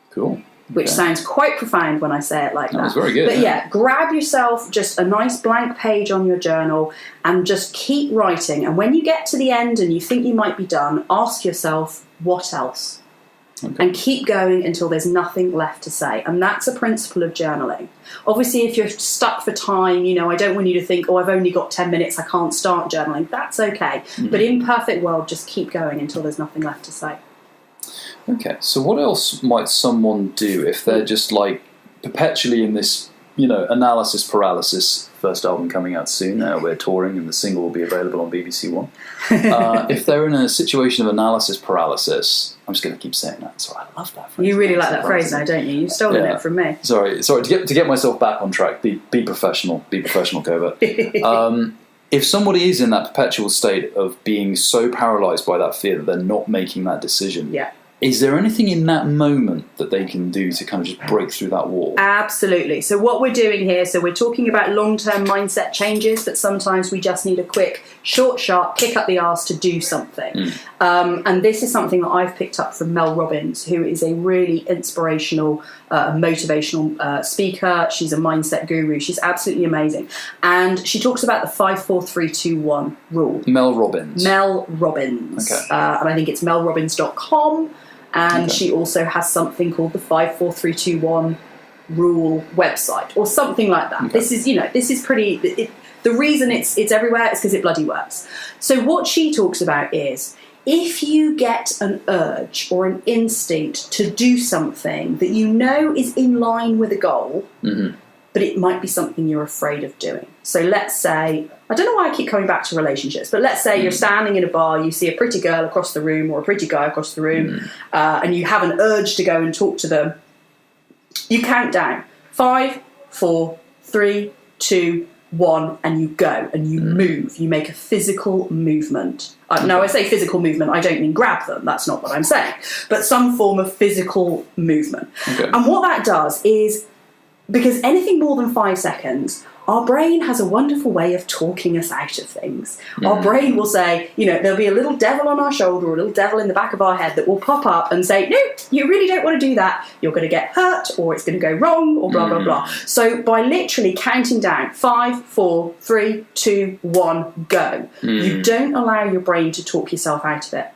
Cool. Which sounds quite profound when I say it like that. That was very good. But grab yourself just a nice blank page on your journal and just keep writing. And when you get to the end and you think you might be done, ask yourself, what else? Okay. And keep going until there's nothing left to say. And that's a principle of journaling. Obviously, if you're stuck for time, I don't want you to think, I've only got 10 minutes, I can't start journaling. That's okay. But in perfect world, just keep going until there's nothing left to say. Okay, so what else might someone do if they're just perpetually in this, analysis paralysis? First album coming out soon. We're touring, and the single will be available on BBC One. If they're in a situation of analysis paralysis, I'm just going to keep saying that. Sorry, I love that phrase. You really like that phrase now, don't you? You've stolen it from me. Sorry. To get myself back on track. Be professional. Be professional, Covert. If somebody is in that perpetual state of being so paralysed by that fear that they're not making that decision, is there anything in that moment that they can do to kind of just break through that wall? Absolutely. So what we're doing here, we're talking about long-term mindset changes, but sometimes we just need a quick, short, sharp kick up the arse to do something. And this is something that I've picked up from Mel Robbins, who is a really inspirational, motivational speaker. She's a mindset guru. She's absolutely amazing. And she talks about the 5-4-3-2-1 rule. Mel Robbins. Okay. And I think it's melrobbins.com. And she also has something called the 5-4-3-2-1 rule website, or something like that. Okay. This is pretty. The reason it's everywhere is because it bloody works. So what she talks about is if you get an urge or an instinct to do something that you know is in line with a goal, but it might be something you're afraid of doing. So let's say, I don't know why I keep coming back to relationships, but let's say you're standing in a bar, you see a pretty girl across the room or a pretty guy across the room, and you have an urge to go and talk to them. You count down 5, 4, 3, 2, 1, and you go and you move. You make a physical movement. Now, I say physical movement, I don't mean grab them. That's not what I'm saying. But some form of physical movement. Okay. And what that does is, because anything more than 5 seconds, our brain has a wonderful way of talking us out of things. Our brain will say, there'll be a little devil on our shoulder or a little devil in the back of our head that will pop up and say, no, you really don't want to do that. You're going to get hurt, or it's going to go wrong, or blah, blah, blah. So by literally counting down 5, 4, 3, 2, 1, go, you don't allow your brain to talk yourself out of it.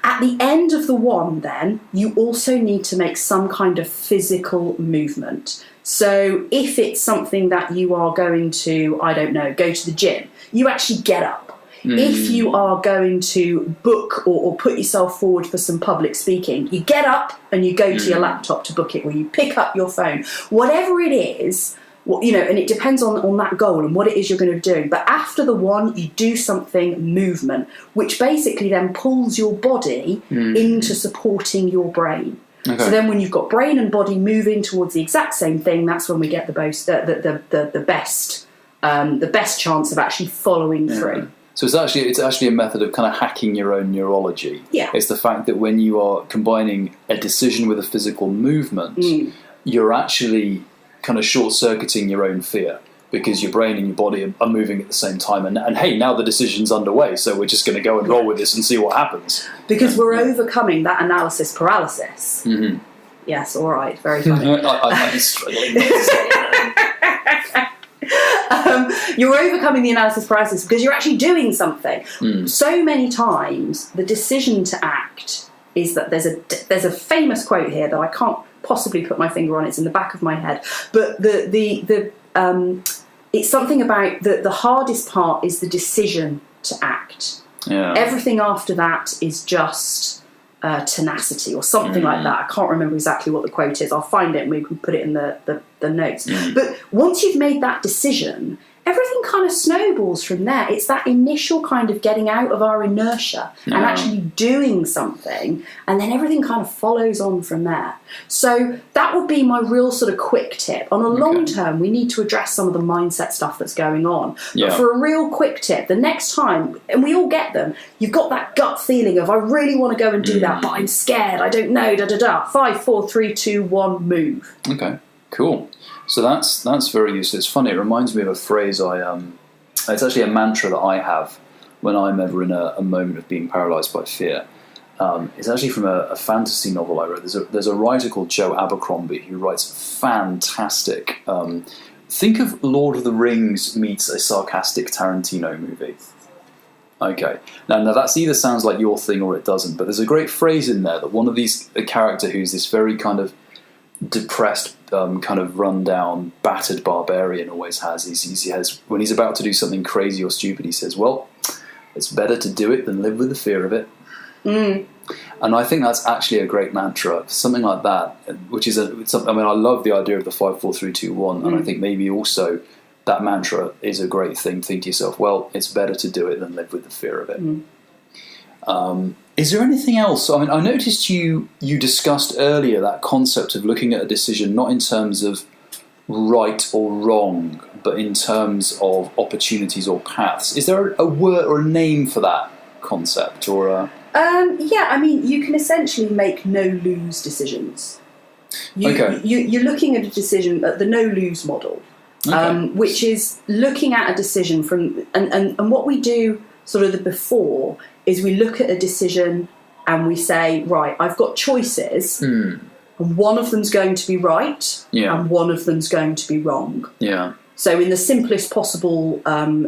At the end of the 1, then, you also need to make some kind of physical movement. So if it's something that you are going to, I don't know, go to the gym, you actually get up. If you are going to book or put yourself forward for some public speaking, you get up and you go to your laptop to book it, or you pick up your phone. Whatever it is, and it depends on that goal and what it is you're going to do. But after the 1, you do something movement, which basically then pulls your body into supporting your brain. Okay. So then when you've got brain and body moving towards the exact same thing, that's when we get the best chance of actually following through. So it's actually a method of kind of hacking your own neurology. Yeah. It's the fact that when you are combining a decision with a physical movement, you're actually kind of short-circuiting your own fear, because your brain and your body are moving at the same time. And hey, now the decision's underway, so we're just going to go and roll with this and see what happens. Because we're overcoming that analysis paralysis. Yes, all right, very funny. I'm struggling. You're overcoming the analysis paralysis because you're actually doing something. So many times, the decision to act is that there's a famous quote here that I can't possibly put my finger on. It's in the back of my head, but it's something about the hardest part is the decision to act. Yeah. Everything after that is just tenacity or something like that. I can't remember exactly what the quote is. I'll find it and we can put it in the notes. But once you've made that decision, everything kind of snowballs from there. It's that initial kind of getting out of our inertia and actually doing something, and then everything kind of follows on from there. So that would be my real sort of quick tip. On a long term, we need to address some of the mindset stuff that's going on. But for a real quick tip, the next time, and we all get them, you've got that gut feeling of, I really want to go and do that, but I'm scared, I don't know, 5, 4, 3, 2, 1, move. Okay, cool. So that's very useful. It's funny. It reminds me of a phrase it's actually a mantra that I have when I'm ever in a moment of being paralysed by fear. It's actually from a fantasy novel I wrote. There's a writer called Joe Abercrombie who writes fantastic. Think of Lord of the Rings meets a sarcastic Tarantino movie. Okay. Now that either sounds like your thing or it doesn't, but there's a great phrase in there that one of a character who's this very kind of depressed, kind of run-down, battered barbarian always has. He has, when he's about to do something crazy or stupid, he says, well, it's better to do it than live with the fear of it. And I think that's actually a great mantra, something like that, which is I love the idea of the 5, 4, 3, 2, 1, and I think maybe also that mantra is a great thing. Think to yourself, well, it's better to do it than live with the fear of it. Is there anything else? I mean, I noticed you discussed earlier that concept of looking at a decision not in terms of right or wrong, but in terms of opportunities or paths. Is there a word or a name for that concept? Or you can essentially make no-lose decisions. You're looking at a decision, the no-lose model, which is looking at a decision from... And what we do sort of the before is we look at a decision and we say, right, I've got choices, and one of them's going to be right, and one of them's going to be wrong. Yeah. So in the simplest possible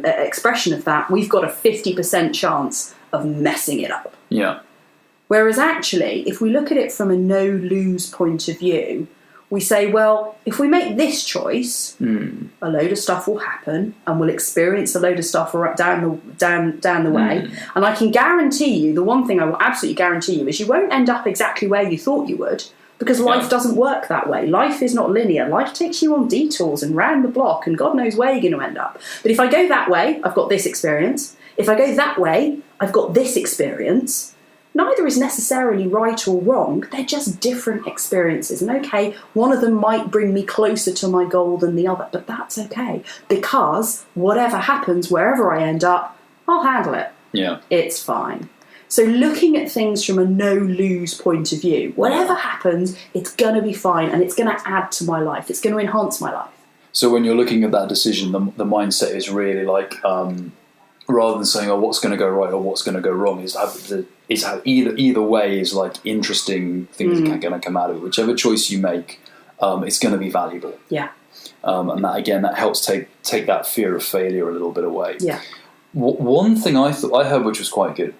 expression of that, we've got a 50% chance of messing it up. Yeah. Whereas actually, if we look at it from a no-lose point of view, we say, well, if we make this choice, a load of stuff will happen, and we'll experience a load of stuff down the way. And I can guarantee you, the one thing I will absolutely guarantee you is you won't end up exactly where you thought you would, because life doesn't work that way. Life is not linear. Life takes you on detours and round the block, and God knows where you're going to end up. But if I go that way, I've got this experience. If I go that way, I've got this experience. Neither is necessarily right or wrong, they're just different experiences. And okay, one of them might bring me closer to my goal than the other, but that's okay, because whatever happens, wherever I end up, I'll handle it. Yeah. It's fine. So looking at things from a no-lose point of view, whatever happens, it's going to be fine, and it's going to add to my life. It's going to enhance my life. So when you're looking at that decision, the mindset is really like... rather than saying, oh, what's going to go right or what's going to go wrong, is how either way is like interesting things are going to come out of it. Whichever choice you make, it's going to be valuable. Yeah. And that, again, that helps take that fear of failure a little bit away. Yeah. One thing I heard which was quite good,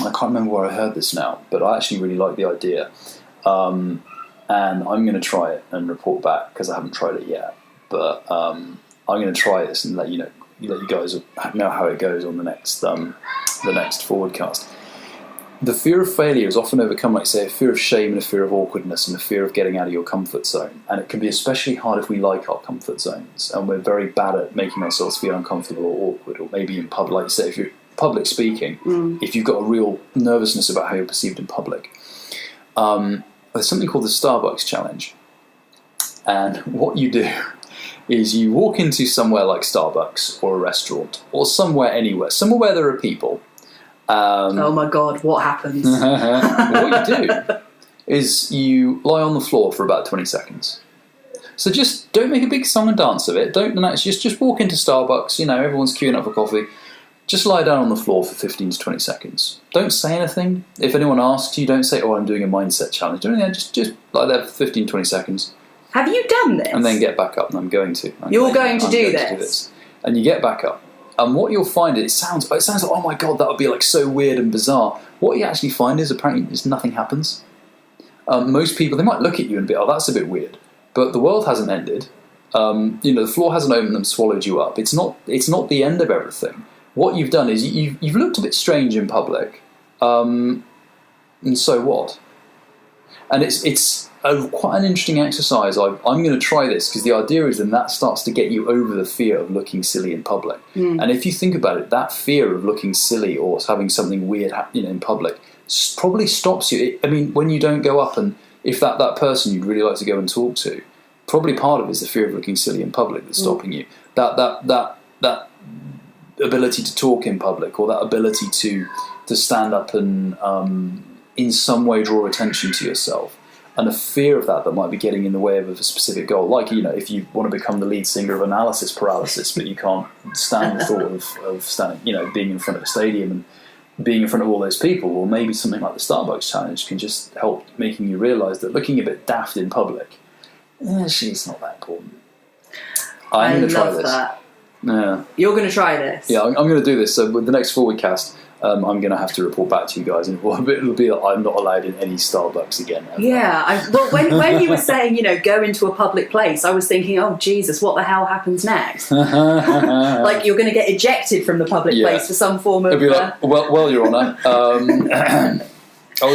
I can't remember where I heard this now, but I actually really like the idea. And I'm going to try it and report back, because I haven't tried it yet. But I'm going to try this and let you guys know how it goes on the next ForwardCast. The fear of failure is often overcome, like say, a fear of shame and a fear of awkwardness and a fear of getting out of your comfort zone. And it can be especially hard if we like our comfort zones, and we're very bad at making ourselves feel uncomfortable or awkward, or maybe in public, like say, if you're public speaking, if you've got a real nervousness about how you're perceived in public. There's something called the Starbucks challenge. And what you do is you walk into somewhere like Starbucks or a restaurant or somewhere where there are people. Oh my God, what happens? What you do is you lie on the floor for about 20 seconds. So just don't make a big song and dance of it. Just walk into Starbucks, everyone's queuing up for coffee. Just lie down on the floor for 15 to 20 seconds. Don't say anything. If anyone asks you, don't say, oh, I'm doing a mindset challenge. Don't anything. Just lie there for 15, 20 seconds. Have you done this? And then get back up, and I'm going to. You're going to do this? and you get back up. And what you'll find, it sounds like, oh my God, that would be like so weird and bizarre. What you actually find is apparently nothing happens. Most people, they might look at you and be, oh, that's a bit weird. But the world hasn't ended. The floor hasn't opened and swallowed you up. It's not the end of everything. What you've done is you've looked a bit strange in public. And so what? And it's quite an interesting exercise. I'm going to try this because the idea is then that starts to get you over the fear of looking silly in public. And if you think about it, that fear of looking silly or having something weird in public probably stops you. When you don't go up and if that person you'd really like to go and talk to, probably part of it is the fear of looking silly in public that's stopping you. That ability to talk in public or that ability to stand up and in some way draw attention to yourself. And a fear of that might be getting in the way of a specific goal. Like, if you want to become the lead singer of Analysis Paralysis, but you can't stand the thought of standing, being in front of a stadium and being in front of all those people, or maybe something like the Starbucks challenge can just help making you realise that looking a bit daft in public, actually it's not that important. I'm going to try this. That. Yeah. You're going to try this? Yeah, I'm going to do this. So with the next ForwardCast, I'm going to have to report back to you guys, and it'll be that I'm not allowed in any Starbucks again. Ever. Yeah, when you were saying, go into a public place, I was thinking, oh, Jesus, what the hell happens next? Like, you're going to get ejected from the public place for some form of... It'd be like, well, Your Honour, I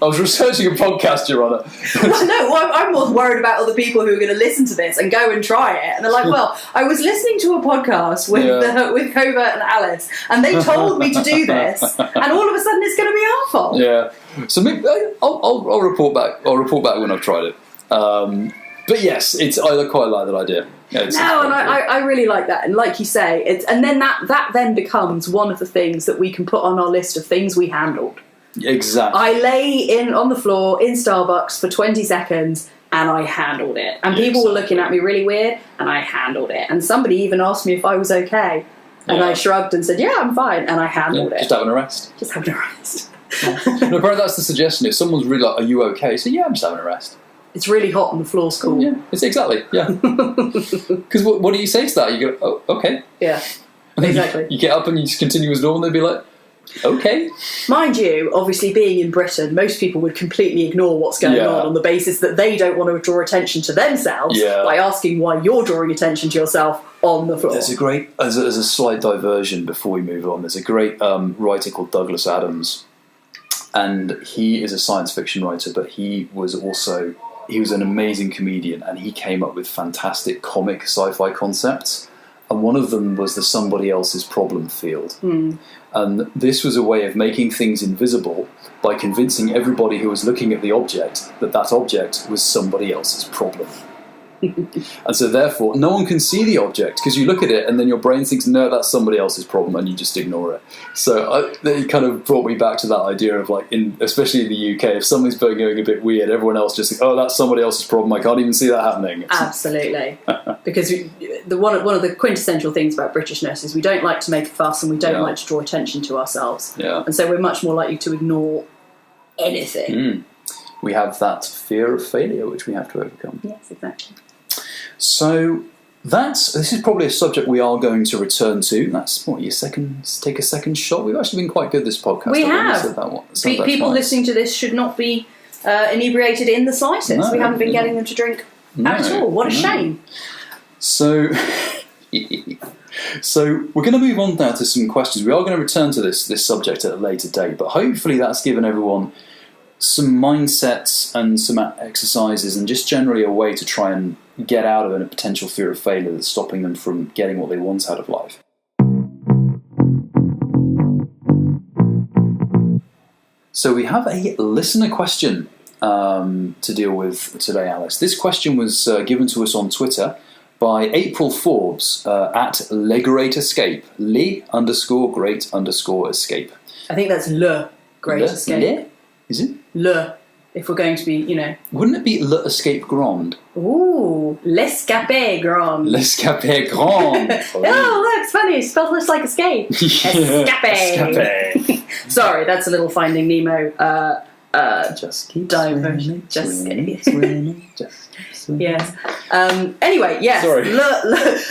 was researching a podcast, Your Honour. I'm more worried about other people who are going to listen to this and go and try it. And they're like, well, I was listening to a podcast with Covert and Alice, and they told me to do this, and all of a sudden it's going to be our fault. Yeah. So maybe I'll report back. I'll report back when I've tried it. But yes, I quite like that idea. I really like that, and like you say, and then that then becomes one of the things that we can put on our list of things we handled. Exactly. I lay on the floor in Starbucks for 20 seconds and I handled it. And people were looking at me really weird and I handled it. And somebody even asked me if I was okay. And I shrugged and said, yeah, I'm fine. And I handled it. Just have an arrest. Just have an arrest. No, apparently that's the suggestion. If someone's really like, are you okay? So yeah, I'm just having an arrest. It's really hot and the floor's cool. Yeah, it's exactly, yeah. Because what do you say to that? You go, oh, okay. Yeah, exactly. You get up and you just continue as normal and they'd be like, okay. Mind you, obviously being in Britain, most people would completely ignore what's going on the basis that they don't want to draw attention to themselves by asking why you're drawing attention to yourself on the floor. There's a great, as a slight diversion before we move on, there's a great writer called Douglas Adams, and he is a science fiction writer, but he was an amazing comedian, and he came up with fantastic comic sci-fi concepts. And one of them was the somebody else's problem field. And this was a way of making things invisible by convincing everybody who was looking at the object that that object was somebody else's problem. And so therefore, no one can see the object because you look at it and then your brain thinks, no, that's somebody else's problem, and you just ignore it. So it kind of brought me back to that idea of like, especially in the UK, if something's going a bit weird, everyone else just thinks, oh, that's somebody else's problem. I can't even see that happening. Absolutely. Because one of the quintessential things about Britishness is we don't like to make a fuss and we don't like to draw attention to ourselves. Yeah. And so we're much more likely to ignore anything. We have that fear of failure, which we have to overcome. Yes, exactly. So this is probably a subject we are going to return to. That's take a second shot. We've actually been quite good this podcast. We have. People listening to this should not be inebriated in the slightest. We haven't been getting them to drink at all. What a shame. So we're going to move on now to some questions. We are going to return to this subject at a later date, but hopefully that's given everyone some mindsets and some exercises and just generally a way to try and get out of a potential fear of failure that's stopping them from getting what they want out of life. So we have a listener question to deal with today, Alice. This question was given to us on Twitter by April Forbes at @LeGreatEscape. _great_escape. I think that's Le Great Escape. Is it? Le, if we're going to be, Wouldn't it be L'Escape Grande? Ooh, L'Escape Grande. L'Escape Grande. Oh, look, it's funny. It's spelled just like escape. Escape. Escape. Sorry, that's a little Finding Nemo Just keep diversion. swimming. Yes. Anyway, yes. Sorry.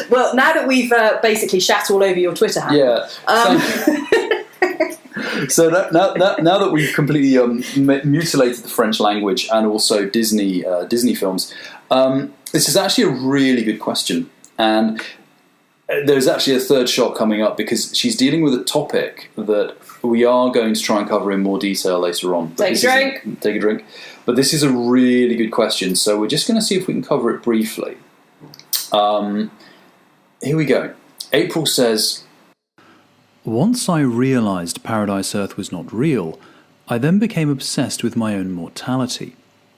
Well, now that we've basically shat all over your Twitter handle. Yeah. So now that we've completely mutilated the French language and also Disney films, this is actually a really good question, and there's actually a third shot coming up because she's dealing with a topic that we are going to try and cover in more detail later on. Take a drink. But this is a really good question, so we're just going to see if we can cover it briefly. Here we go. April says, "Once I realised Paradise Earth was not real, I then became obsessed with my own mortality,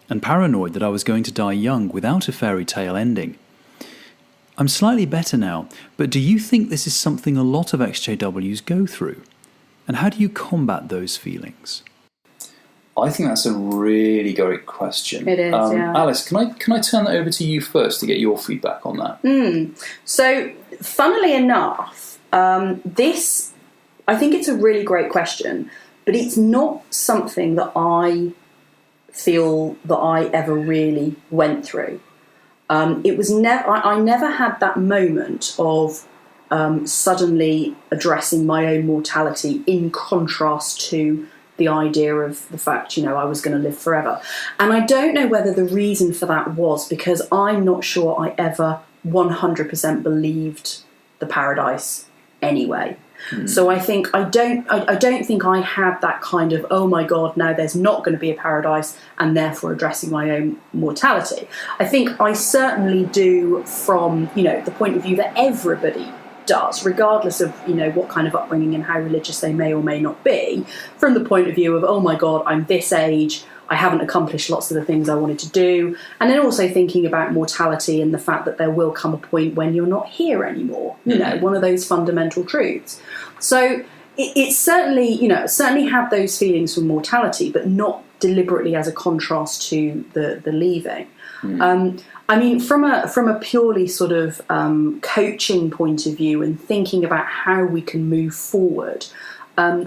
and paranoid that I was going to die young without a fairy tale ending. I'm slightly better now, but do you think this is something a lot of XJWs go through? And how do you combat those feelings?" I think that's a really great question. It is, yeah. Alice, can I turn that over to you first to get your feedback on that? So, funnily enough, this, I think it's a really great question, but it's not something that I feel that I ever really went through. It was I never had that moment of suddenly addressing my own mortality in contrast to the idea of the fact, I was going to live forever. And I don't know whether the reason for that was because I'm not sure I ever 100% believed the paradise anyway. So I think I don't think I had that kind of, oh my God, now there's not going to be a paradise and therefore addressing my own mortality. I think I certainly do from, the point of view that everybody does, regardless of, what kind of upbringing and how religious they may or may not be, from the point of view of, oh my God, I'm this age, I haven't accomplished lots of the things I wanted to do, and then also thinking about mortality and the fact that there will come a point when you're not here anymore, one of those fundamental truths. So it's certainly, certainly had those feelings from mortality, but not deliberately as a contrast to the leaving. I mean, from a purely sort of coaching point of view and thinking about how we can move forward,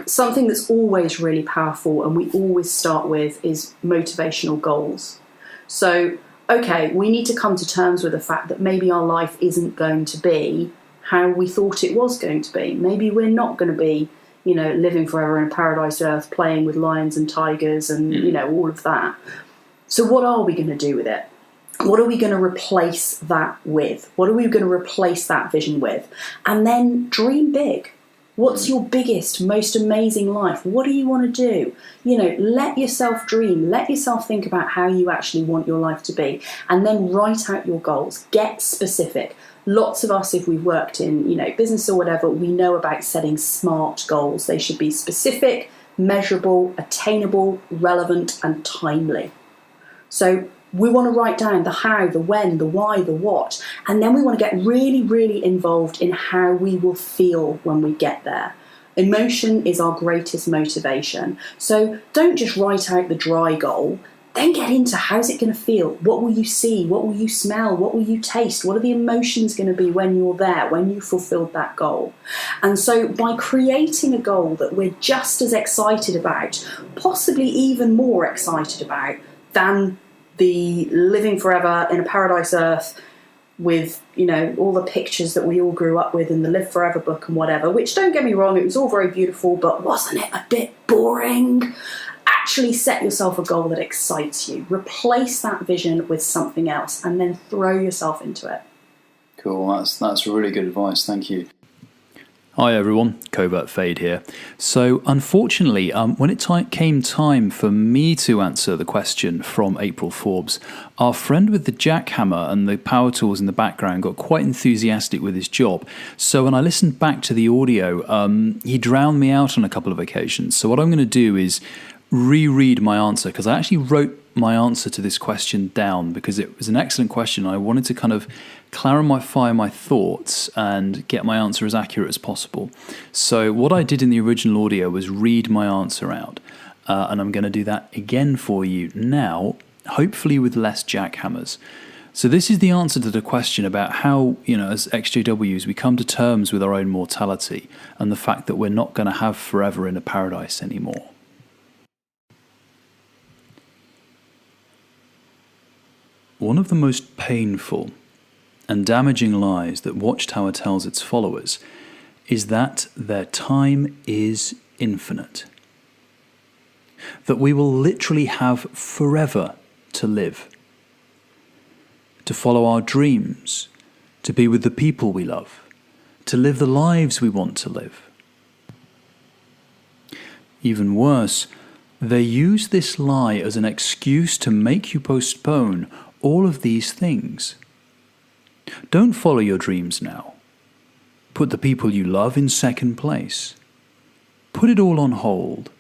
something that's always really powerful and we always start with is motivational goals. So, okay, we need to come to terms with the fact that maybe our life isn't going to be how we thought it was going to be. Maybe we're not going to be, living forever in Paradise Earth, playing with lions and tigers and, all of that. So what are we going to do with it? What are we going to replace that with? What are we going to replace that vision with? And then dream big. What's your biggest, most amazing life? What do you want to do? Let yourself dream. Let yourself think about how you actually want your life to be. And then write out your goals. Get specific. Lots of us, if we've worked in, business or whatever, we know about setting SMART goals. They should be specific, measurable, attainable, relevant, and timely. So we want to write down the how, the when, the why, the what, and then we want to get really, really involved in how we will feel when we get there. Emotion is our greatest motivation. So don't just write out the dry goal, then get into how's it going to feel? What will you see? What will you smell? What will you taste? What are the emotions going to be when you're there, when you fulfilled that goal? And so by creating a goal that we're just as excited about, possibly even more excited about than the living forever in a Paradise Earth with, all the pictures that we all grew up with in the Live Forever book and whatever, which, don't get me wrong, it was all very beautiful, but wasn't it a bit boring? Actually set yourself a goal that excites you. Replace that vision with something else and then throw yourself into it. Cool, that's really good advice, thank you. Hi everyone, Covert Fade here. So unfortunately, when it came time for me to answer the question from April Forbes, our friend with the jackhammer and the power tools in the background got quite enthusiastic with his job. So when I listened back to the audio, he drowned me out on a couple of occasions. So what I'm going to do is reread my answer, because I actually wrote my answer to this question down because it was an excellent question. I wanted to kind of clarify my thoughts and get my answer as accurate as possible. So what I did in the original audio was read my answer out, and I'm going to do that again for you now, hopefully with less jackhammers. So this is the answer to the question about how, as XJWs, we come to terms with our own mortality and the fact that we're not going to have forever in a paradise anymore. one of the most painful and damaging lies that Watchtower tells its followers is that their time is infinite. That we will literally have forever to live, to follow our dreams, to be with the people we love, to live the lives we want to live. Even worse, they use this lie as an excuse to make you postpone all of these things. Don't follow your dreams now. Put the people you love in second place. Put it all on hold.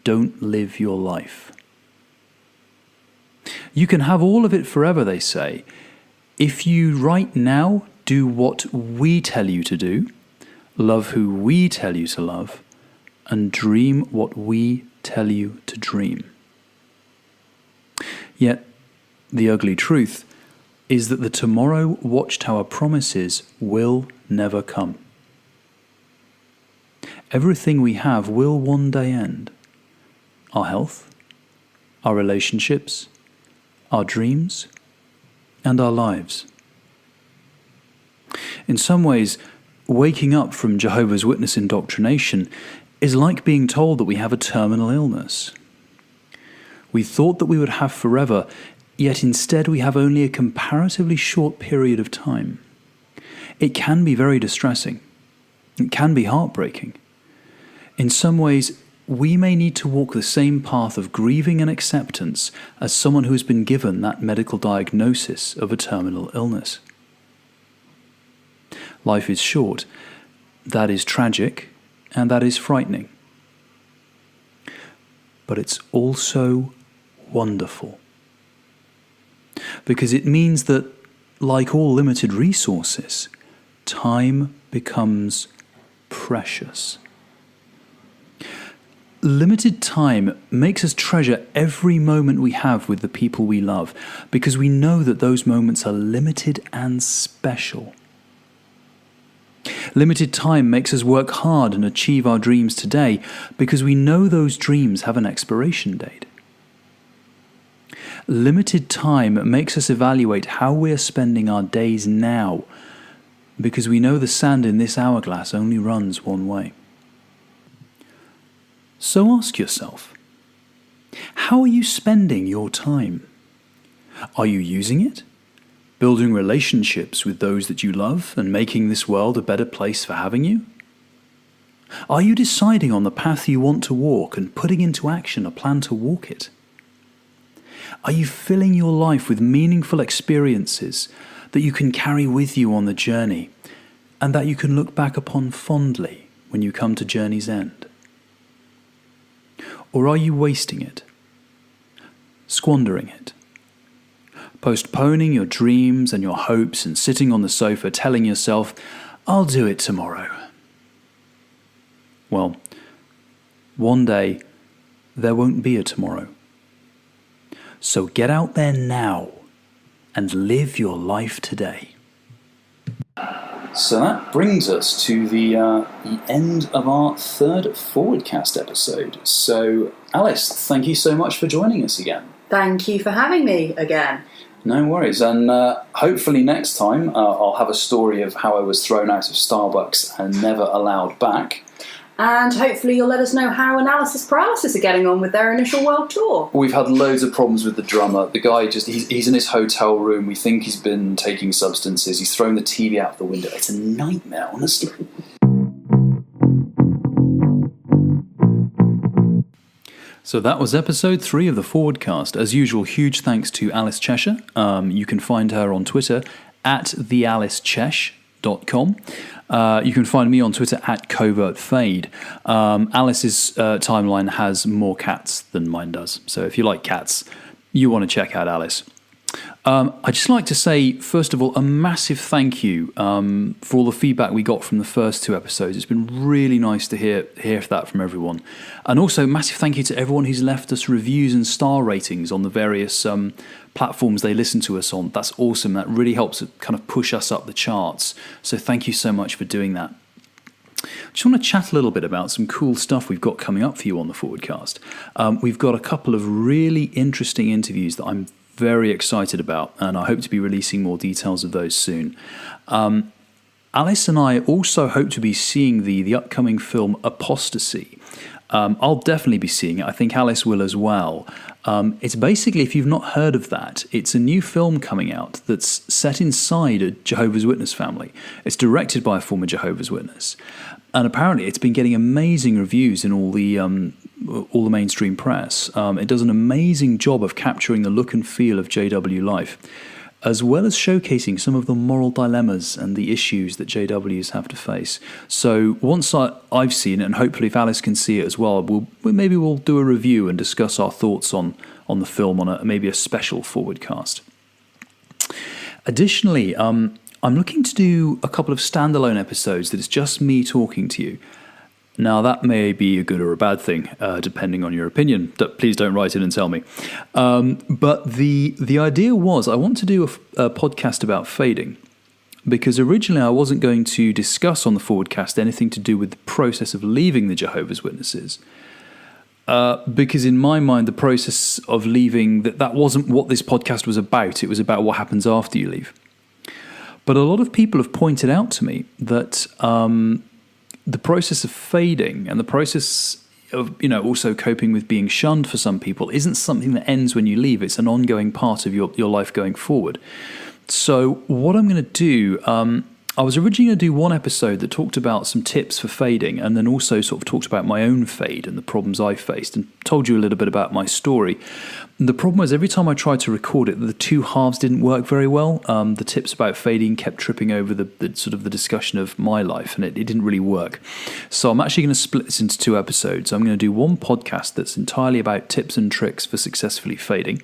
Don't live your life. You can have all of it forever, they say, if you right now do what we tell you to do, love who we tell you to love, and dream what we tell you to dream. Yet, the ugly truth is that the tomorrow Watchtower promises will never come. Everything we have will one day end. Our health, our relationships, our dreams, and our lives. In some ways, waking up from Jehovah's Witness indoctrination is like being told that we have a terminal illness. We thought that we would have forever, yet instead we have only a comparatively short period of time. It can be very distressing. It can be heartbreaking. In some ways, we may need to walk the same path of grieving and acceptance as someone who has been given that medical diagnosis of a terminal illness. Life is short. That is tragic, and that is frightening. But it's also wonderful. Because it means that, like all limited resources, time becomes precious. Limited time makes us treasure every moment we have with the people we love, because we know that those moments are limited and special. Limited time makes us work hard and achieve our dreams today, because we know those dreams have an expiration date. Limited time makes us evaluate how we are spending our days now, because we know the sand in this hourglass only runs one way. So ask yourself, how are you spending your time? Are you using it? Building relationships with those that you love and making this world a better place for having you? Are you deciding on the path you want to walk and putting into action a plan to walk it? Are you filling your life with meaningful experiences that you can carry with you on the journey and that you can look back upon fondly when you come to journey's end? Or are you wasting it? Squandering it? Postponing your dreams and your hopes and sitting on the sofa telling yourself, I'll do it tomorrow. Well, one day there won't be a tomorrow. So get out there now and live your life today. So that brings us to the end of our third ForwardCast episode. So, Alice, thank you so much for joining us again. Thank you for having me again. No worries, and hopefully next time I'll have a story of how I was thrown out of Starbucks and never allowed back. And hopefully you'll let us know how Analysis Paralysis are getting on with their initial world tour. We've had loads of problems with the drummer. The guy he's in his hotel room. We think he's been taking substances. He's thrown the TV out the window. It's a nightmare, honestly. So that was episode 3 of the ForwardCast. As usual, huge thanks to Alice Cheshire. You can find her on Twitter at thealicechesh.com. You can find me on Twitter at Covert Fade. Alice's timeline has more cats than mine does. So if you like cats, you want to check out Alice. I'd just like to say, first of all, a massive thank you for all the feedback we got from the first 2 episodes. It's been really nice to hear that from everyone. And also, massive thank you to everyone who's left us reviews and star ratings on the various platforms they listen to us on. That's awesome. That really helps kind of push us up the charts. So thank you so much for doing that. Just want to chat a little bit about some cool stuff we've got coming up for you on the ForwardCast. We've got a couple of really interesting interviews that I'm very excited about, and I hope to be releasing more details of those soon. Alice and I also hope to be seeing the upcoming film Apostasy. I'll definitely be seeing it. I think Alice will as well. It's basically, if you've not heard of that, it's a new film coming out that's set inside a Jehovah's Witness family. It's directed by a former Jehovah's Witness. And apparently it's been getting amazing reviews in all the mainstream press. It does an amazing job of capturing the look and feel of JW life, as well as showcasing some of the moral dilemmas and the issues that JWs have to face. So once I've seen it, and hopefully if Alice can see it as well, we'll do a review and discuss our thoughts on the film on maybe a special ForwardCast. Additionally, I'm looking to do a couple of standalone episodes that is just me talking to you. Now, that may be a good or a bad thing, depending on your opinion. Please don't write in and tell me. But the idea was I want to do a podcast about fading, because originally I wasn't going to discuss on the ForwardCast anything to do with the process of leaving the Jehovah's Witnesses. Because in my mind, the process of leaving, that wasn't what this podcast was about. It was about what happens after you leave. But a lot of people have pointed out to me that the process of fading and the process of, also coping with being shunned for some people isn't something that ends when you leave. It's an ongoing part of your life going forward. So what I'm going to do, I was originally going to do one episode that talked about some tips for fading, and then also sort of talked about my own fade and the problems I faced, and told you a little bit about my story. The problem was every time I tried to record it, the two halves didn't work very well. The tips about fading kept tripping over the sort of the discussion of my life, and it didn't really work. So I'm actually going to split this into two episodes. I'm going to do one podcast that's entirely about tips and tricks for successfully fading,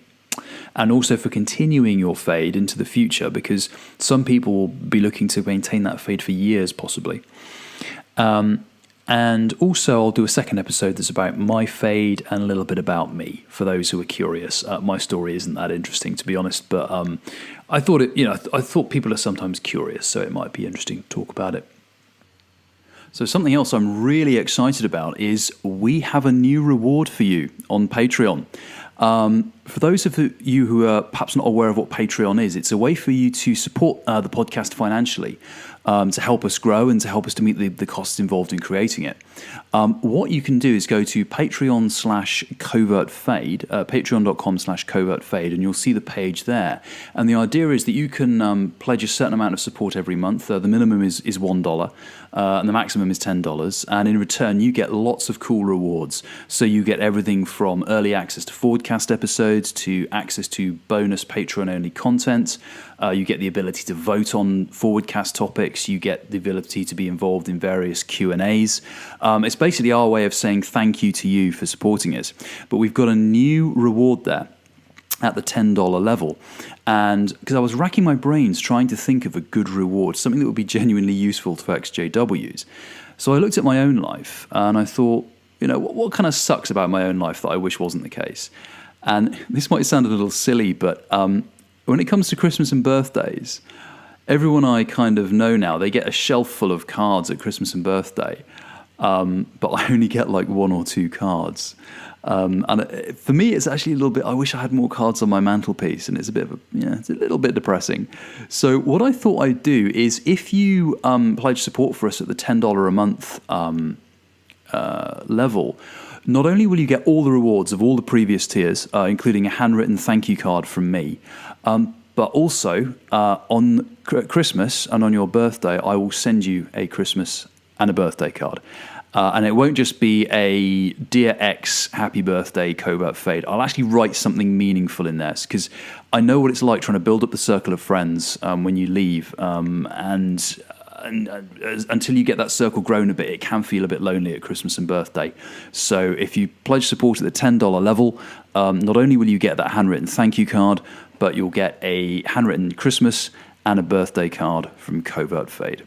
and also for continuing your fade into the future, because some people will be looking to maintain that fade for years possibly. And also I'll do a second episode that's about my fade and a little bit about me, for those who are curious. My story isn't that interesting, to be honest, but I thought I thought people are sometimes curious, so it might be interesting to talk about it. So something else I'm really excited about is we have a new reward for you on Patreon. For those of you who are perhaps not aware of what Patreon is, it's a way for you to support the podcast financially, to help us grow and to help us to meet the costs involved in creating it. What you can do is go to Patreon/CovertFade, patreon.com/CovertFade, and you'll see the page there. And the idea is that you can pledge a certain amount of support every month. The minimum is $1, and the maximum is $10. And in return, you get lots of cool rewards. So you get everything from early access to ForwardCast episodes to access to bonus Patreon-only content. You get the ability to vote on ForwardCast topics. You get the ability to be involved in various Q&As. It's basically our way of saying thank you to you for supporting us. But we've got a new reward there at the $10 level. And because I was racking my brains trying to think of a good reward, something that would be genuinely useful to ex-JWs. So I looked at my own life and I thought, what kind of sucks about my own life that I wish wasn't the case? And this might sound a little silly, but when it comes to Christmas and birthdays, everyone I kind of know now, they get a shelf full of cards at Christmas and birthday, but I only get like one or two cards. And for me, it's actually a little bit, I wish I had more cards on my mantelpiece, and it's a bit of it's a little bit depressing. So what I thought I'd do is, if you pledge support for us at the $10 a month level, not only will you get all the rewards of all the previous tiers, including a handwritten thank you card from me, but also on Christmas and on your birthday, I will send you a Christmas and a birthday card. And it won't just be a Dear X, happy birthday, Covert Fade. I'll actually write something meaningful in there, because I know what it's like trying to build up the circle of friends when you leave. And until you get that circle grown a bit, it can feel a bit lonely at Christmas and birthday. So if you pledge support at the $10 level, not only will you get that handwritten thank you card, but you'll get a handwritten Christmas and a birthday card from Covert Fade.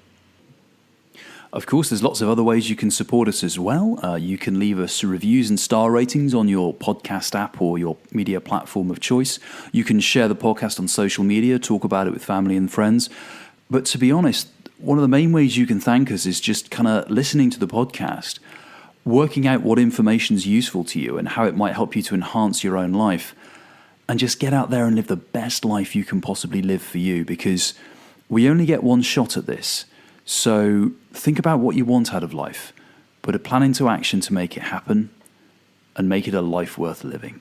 Of course, there's lots of other ways you can support us as well. You can leave us reviews and star ratings on your podcast app or your media platform of choice. You can share the podcast on social media, talk about it with family and friends. But to be honest, one of the main ways you can thank us is just kind of listening to the podcast, working out what information is useful to you and how it might help you to enhance your own life. and just get out there and live the best life you can possibly live for you, because we only get one shot at this. So think about what you want out of life, put a plan into action to make it happen, and make it a life worth living.